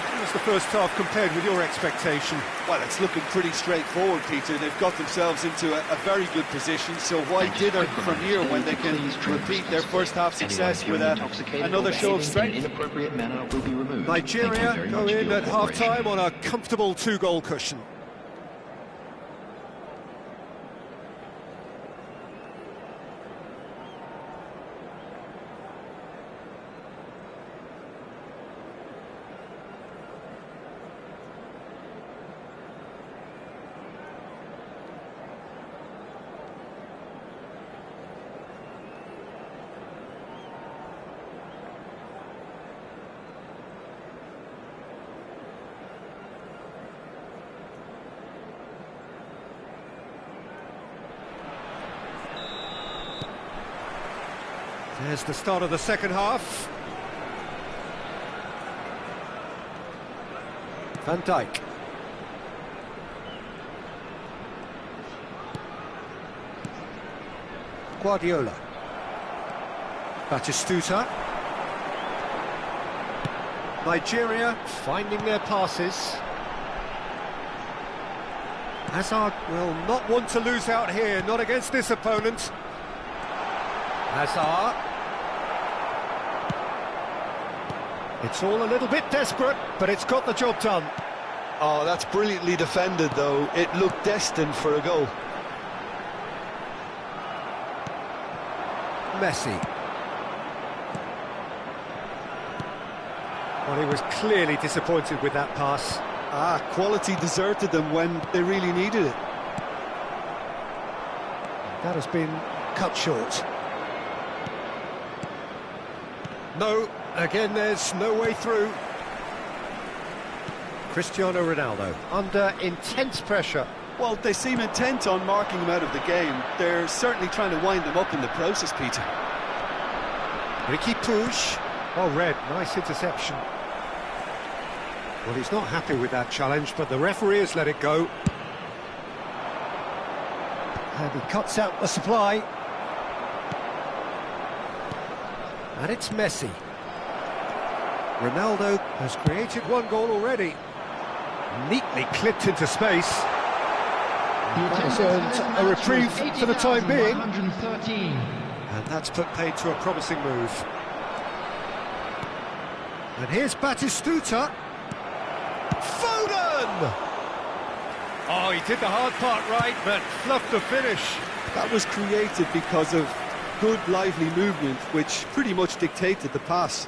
How was the first half compared with your expectation? Well, it's looking pretty straightforward, Peter. They've got themselves into a very good position, so why dither from here when they can repeat their first half success with another show of strength? Nigeria go in at half-time on a comfortable 2-goal cushion. There's the start of the second half. Van Dijk. Guardiola. Batistuta. Nigeria finding their passes. Hazard will not want to lose out here, not against this opponent. Hazard. It's all a little bit desperate, but it's got the job done. Oh, that's brilliantly defended, though. It looked destined for a goal. Messi. Well, he was clearly disappointed with that pass. Quality deserted them when they really needed it. That has been cut short. No, again there's no way through. Cristiano Ronaldo under intense pressure. Well, they seem intent on marking him out of the game. They're certainly trying to wind him up in the process, Peter. Ricky Puig. Oh, Red, nice interception. Well, he's not happy with that challenge, but the referee has let it go. And he cuts out the supply. And it's Messi. Ronaldo has created one goal already. Neatly clipped into space. Has earned a reprieve for the time being. And that's put paid to a promising move. And here's Batistuta. Foden! Oh, he did the hard part right, but fluffed the finish. That was created because of good, lively movement, which pretty much dictated the pass.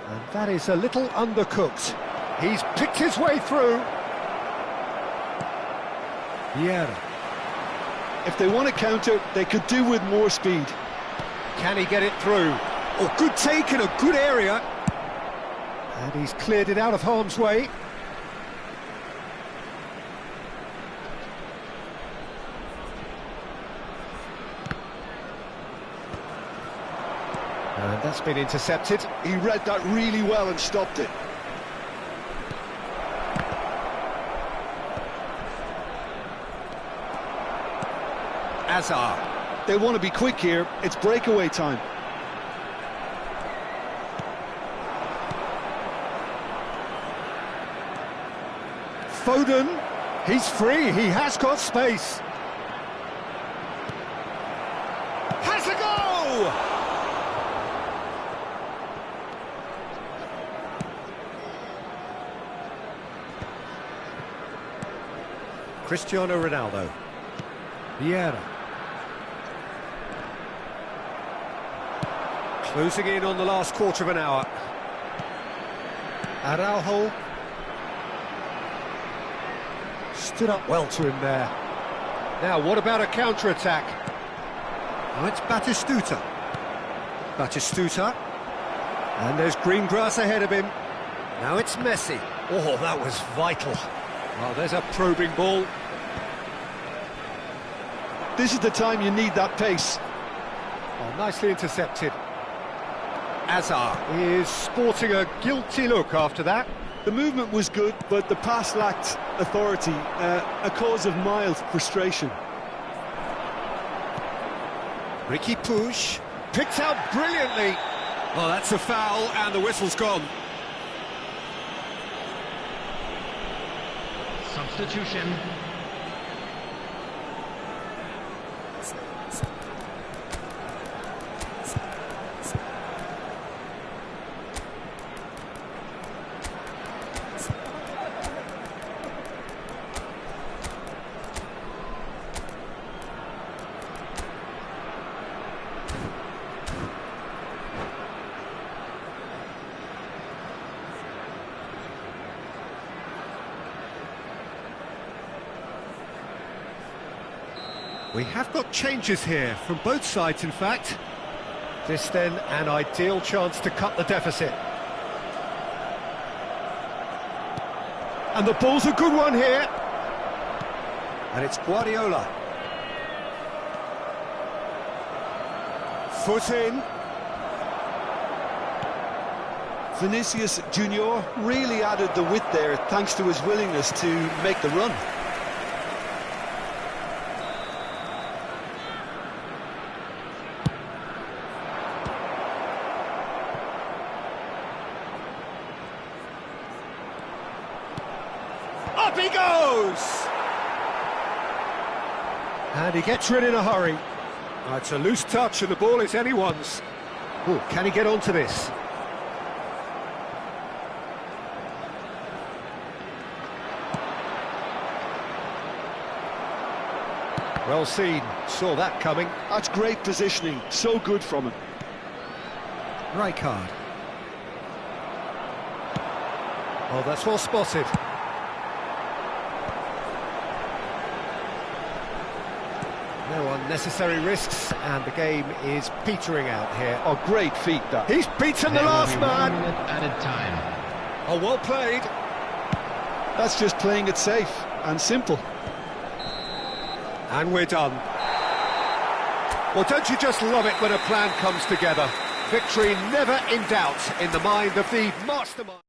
And that is a little undercooked. He's picked his way through. Vieira. If they want to counter, they could do with more speed. Can he get it through? Oh, good take in a good area. And he's cleared it out of harm's way. And that's been intercepted. He read that really well and stopped it. Hazard. They want to be quick here. It's breakaway time. Foden, he's free, he has got space. Has a go! Cristiano Ronaldo. Vieira. Closing in on the last quarter of an hour. Araujo. Stood up well to him there. Now, what about a counter-attack? Now it's Batistuta. Batistuta. And there's green grass ahead of him. Now it's Messi. Oh, that was vital. Well, there's a probing ball. This is the time you need that pace. Oh, nicely intercepted. Hazard is sporting a guilty look after that. The movement was good, but the pass lacked authority, a cause of mild frustration. Ricky Puig picked out brilliantly. Oh, that's a foul, and the whistle's gone. Substitution. We have got changes here, from both sides in fact. This then an ideal chance to cut the deficit. And the ball's a good one here. And it's Guardiola. Foot in. Vinicius Junior really added the width there thanks to his willingness to make the run. Up he goes! And he gets rid in a hurry. It's a loose touch and the ball is anyone's. Oh, can he get onto this? Well seen, saw that coming. That's great positioning, so good from him. Right card. Oh, that's well spotted. No unnecessary risks, and the game is petering out here. Oh, great feat, that. He's beaten the last man! Added time. Oh, well played. That's just playing it safe and simple. And we're done. Well, don't you just love it when a plan comes together? Victory never in doubt in the mind of the mastermind.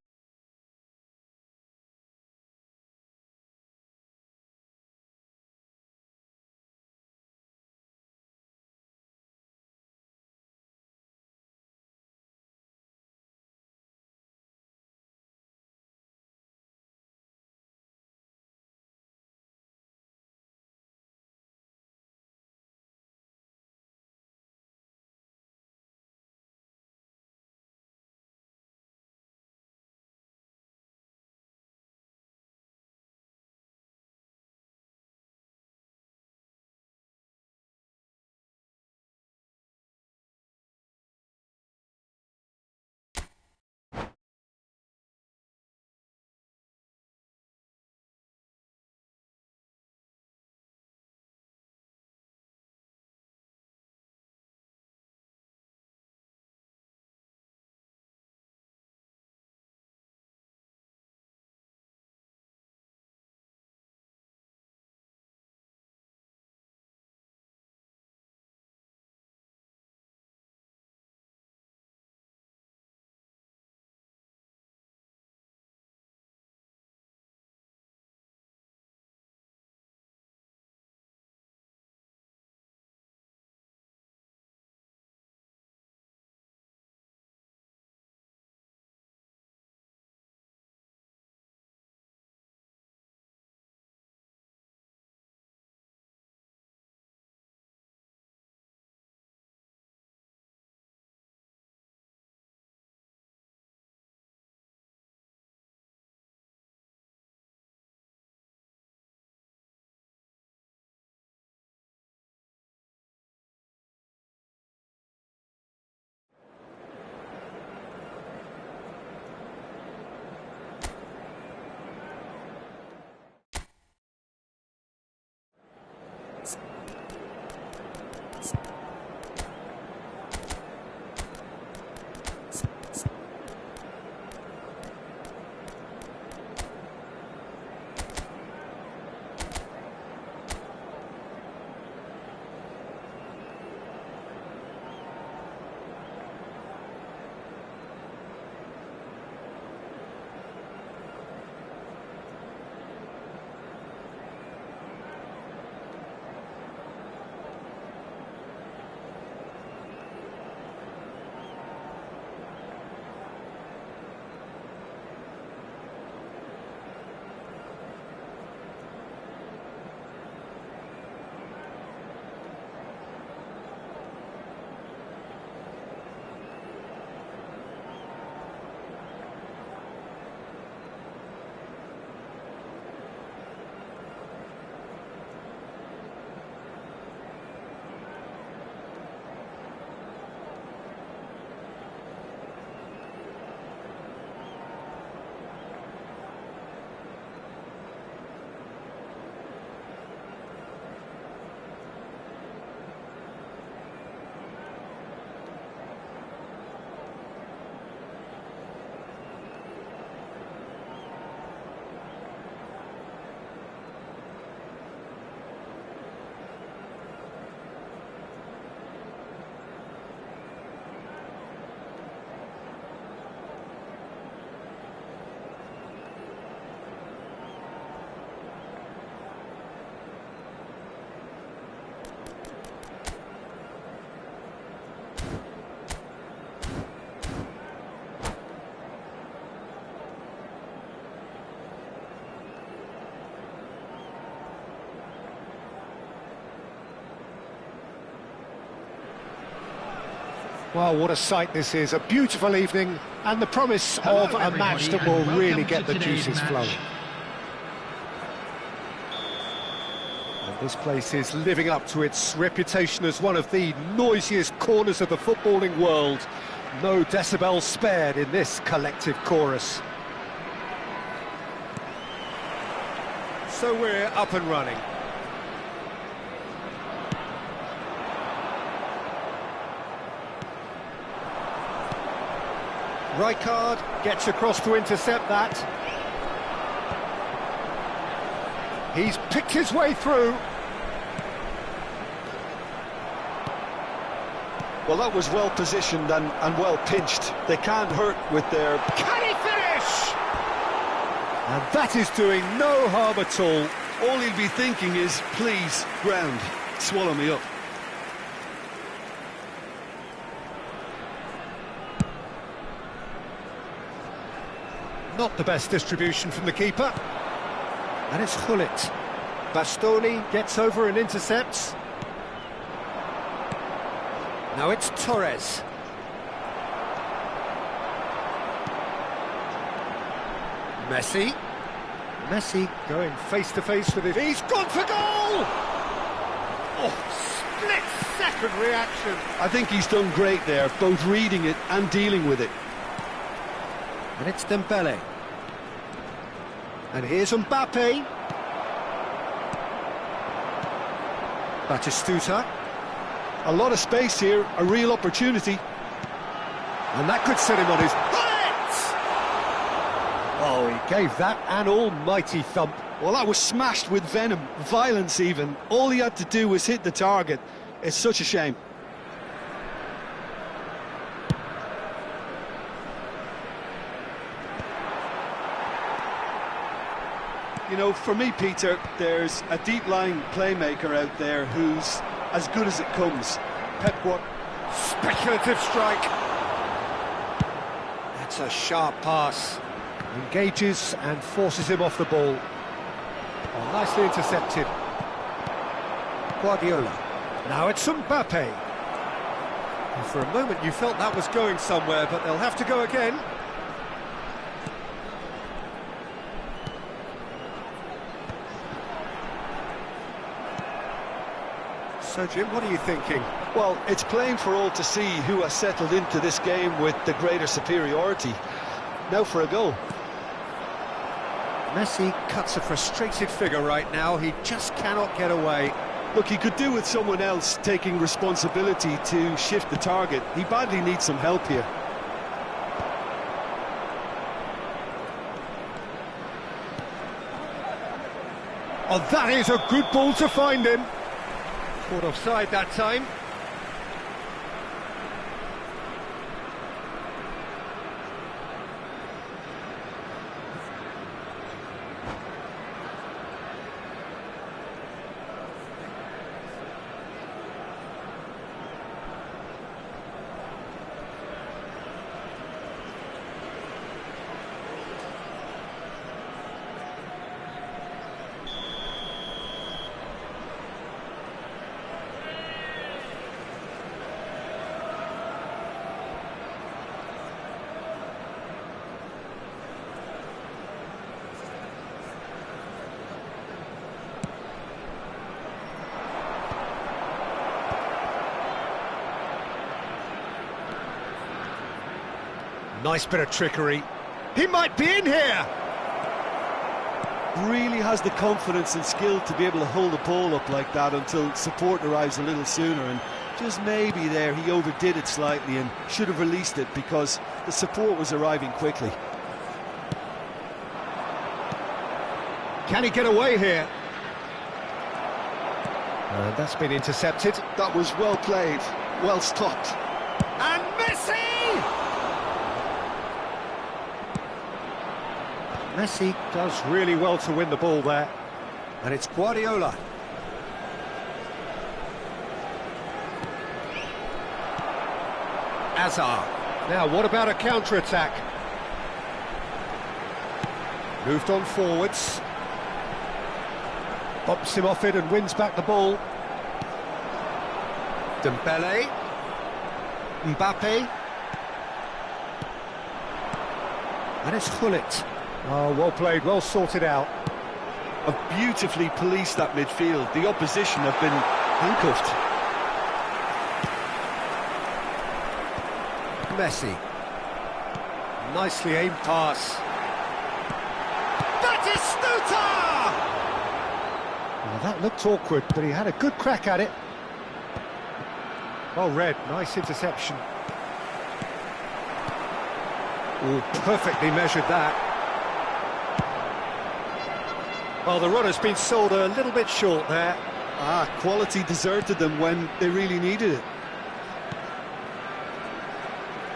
Well, what a sight this is, a beautiful evening, and the promise of a match that will really get the juices flowing. And this place is living up to its reputation as one of the noisiest corners of the footballing world. No decibels spared in this collective chorus. So we're up and running. Rijkaard gets across to intercept that. He's picked his way through. Well, that was well positioned and well pinched. They can't hurt with their... Can he finish? And that is doing no harm at all. All he'll be thinking is, please, ground, swallow me up. Not the best distribution from the keeper. And it's Gullit. Bastoni gets over and intercepts. Now it's Torres. Messi. Messi going face-to-face with it. He's gone for goal! Oh, split-second reaction. I think he's done great there, both reading it and dealing with it. And it's Dembele. And here's Mbappe. Batistuta. A lot of space here, a real opportunity. And that could set him on his... Oh, he gave that an almighty thump. Well, that was smashed with venom, violence even. All he had to do was hit the target. It's such a shame. You know, for me, Peter, there's a deep-lying playmaker out there who's as good as it comes. Pep Guardiola. Speculative strike. That's a sharp pass. Engages and forces him off the ball. Oh, nicely intercepted. Guardiola. Now it's Mbappe. And for a moment you felt that was going somewhere, but they'll have to go again. So, Jim, what are you thinking? Well, it's plain for all to see who has settled into this game with the greater superiority. Now for a goal. Messi cuts a frustrated figure right now. He just cannot get away. Look, he could do with someone else taking responsibility to shift the target. He badly needs some help here. Oh, that is a good ball to find him. Caught offside that time. Nice bit of trickery. He might be in here! Really has the confidence and skill to be able to hold the ball up like that until support arrives a little sooner, and just maybe there he overdid it slightly and should have released it because the support was arriving quickly. Can he get away here? That's been intercepted. That was well played, well stopped. And Messi! Messi does really well to win the ball there. And it's Guardiola. Hazard. Now, what about a counter-attack? Moved on forwards. Bumps him off it and wins back the ball. Dembele. Mbappe. And it's Gullit. Oh, well played, well sorted out. Have beautifully policed that midfield. The opposition have been handcuffed. Messi. Nicely aimed pass. Batistuta! Well, that looked awkward, but he had a good crack at it. Well read, nice interception. Oh, perfectly measured that. Well, the runner's been sold a little bit short there. Quality deserted them when they really needed it.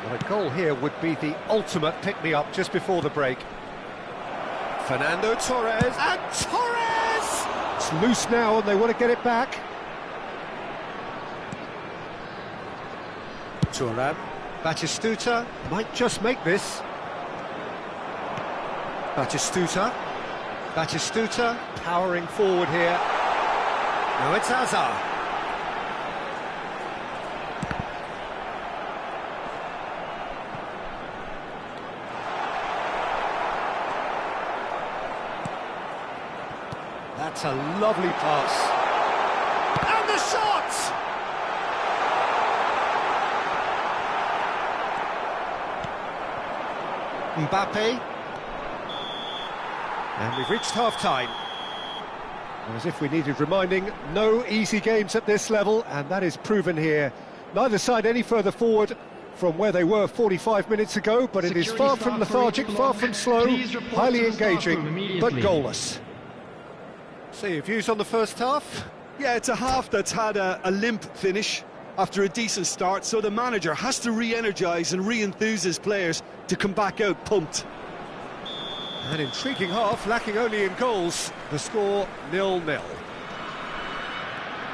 Well, a goal here would be the ultimate pick-me-up just before the break. Fernando Torres, and Torres! It's loose now and they want to get it back. Thuram. Batistuta might just make this. Batistuta. Batistuta powering forward here. Now it's Hazard. That's a lovely pass. And the shot! Mbappe. And we've reached half-time. As if we needed reminding, no easy games at this level, and that is proven here. Neither side any further forward from where they were 45 minutes ago, but it is far from lethargic, far from slow, highly engaging, but goalless. So your views on the first half? Yeah, it's a half that's had a limp finish after a decent start, so the manager has to re-energise and re-enthuse his players to come back out pumped. An intriguing half, lacking only in goals. The score 0-0.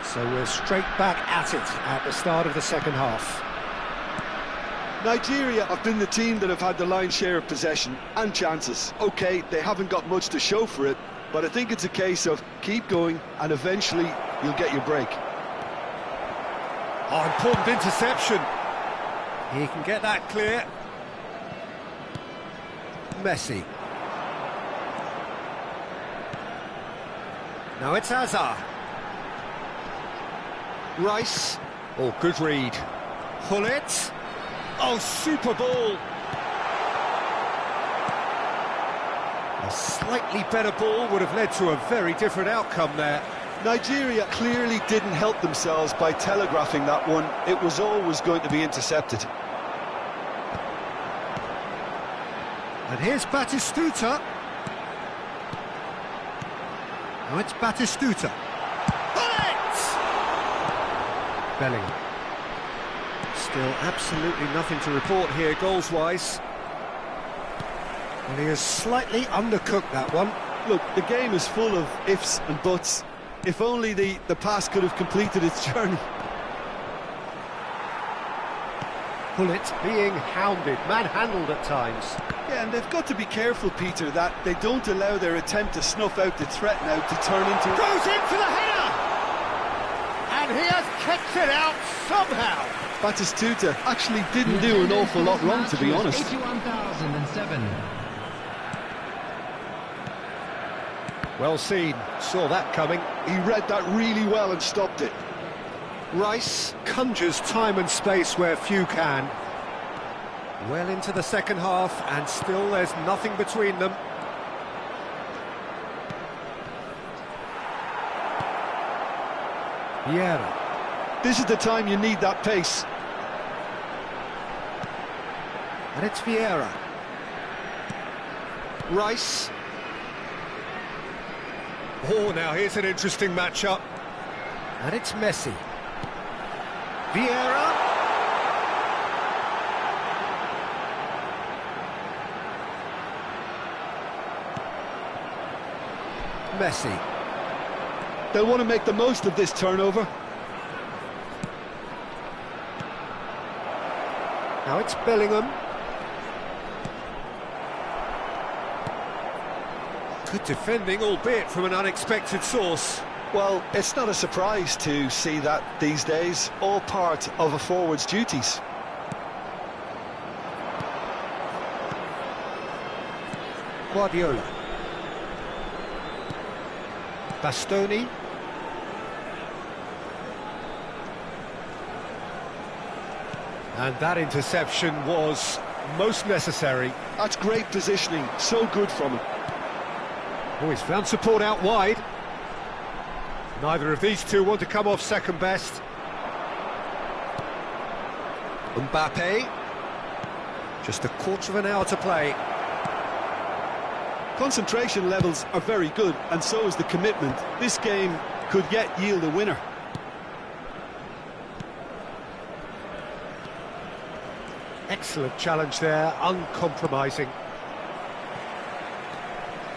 So we're straight back at it at the start of the second half. Nigeria have been the team that have had the lion's share of possession and chances. OK, they haven't got much to show for it, but I think it's a case of keep going and eventually you'll get your break. Oh, important interception. He can get that clear. Messi. Now it's Hazard. Rice. Oh, good read. Gullit. Oh, super ball. A slightly better ball would have led to a very different outcome there. Nigeria clearly didn't help themselves by telegraphing that one. It was always going to be intercepted. And here's Batistuta. Now it's Batistuta. Bullet! Bellingham. Still absolutely nothing to report here goals-wise. And he has slightly undercooked that one. Look, the game is full of ifs and buts. If only the pass could have completed its journey. Gullit being hounded, manhandled at times. Yeah, and they've got to be careful, Peter, that they don't allow their attempt to snuff out the threat now to turn into... Goes in for the header! And he has kept it out somehow. Batistuta actually didn't do an awful lot wrong, to be honest. 81,007. Well seen, saw that coming. He read that really well and stopped it. Rice conjures time and space where few can. Well into the second half, and still there's nothing between them. Vieira. This is the time you need that pace. And it's Vieira. Rice. Oh, now here's an interesting matchup. And it's Messi. Vieira. Messi. They'll want to make the most of this turnover. Now it's Bellingham. Good defending, albeit from an unexpected source. Well, it's not a surprise to see that these days, all part of a forward's duties. Guardiola. Bastoni. And that interception was most necessary. That's great positioning, so good from him. Oh, he's found support out wide. Neither of these two want to come off second best. Mbappe. Just a quarter of an hour to play. Concentration levels are very good, and so is the commitment. This game could yet yield a winner. Excellent challenge there, uncompromising.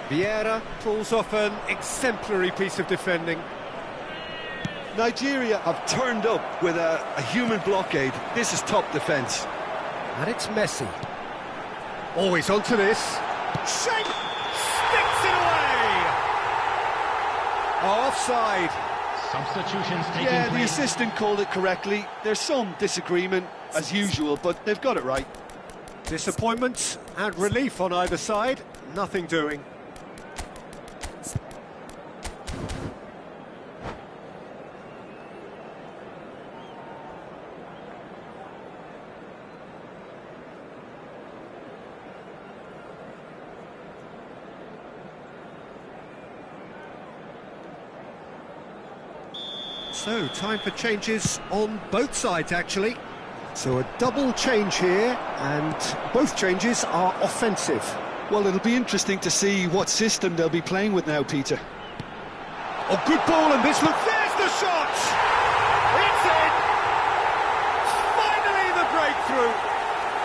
Vieira pulls off an exemplary piece of defending. Nigeria have turned up with a human blockade. This is top defence. And it's Messi. Always onto this. Shape! Sticks it away! Offside. Substitutions taking Yeah, the place. assistant called it correctly. There's some disagreement, as usual, but they've got it right. Disappointment and relief on either side. Nothing doing. So, time for changes on both sides, actually. So a double change here, and both changes are offensive. Well, it'll be interesting to see what system they'll be playing with now, Peter. Oh, good ball, and this looks... There's the shot! It's in! Finally the breakthrough!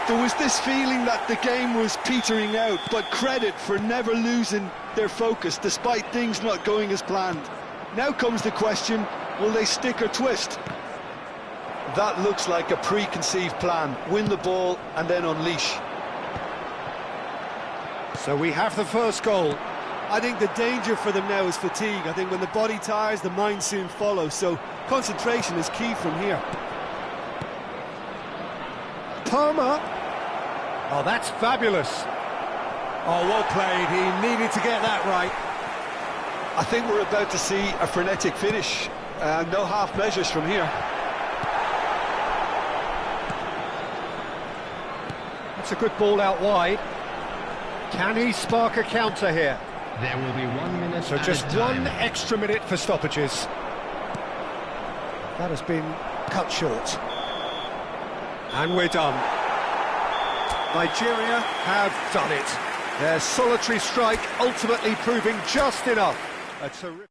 There was this feeling that the game was petering out, but credit for never losing their focus, despite things not going as planned. Now comes the question, will they stick or twist? That looks like a preconceived plan. Win the ball and then unleash. So we have the first goal. I think the danger for them now is fatigue. I think when the body tires, the mind soon follows. So concentration is key from here. Palmer. Oh, that's fabulous. Oh, well played. He needed to get that right. I think we're about to see a frenetic finish. No half measures from here. That's a good ball out wide. Can he spark a counter here? There will be 1 minute. So just one extra minute for stoppages. That has been cut short. And we're done. Nigeria have done it. Their solitary strike ultimately proving just enough. A terrific...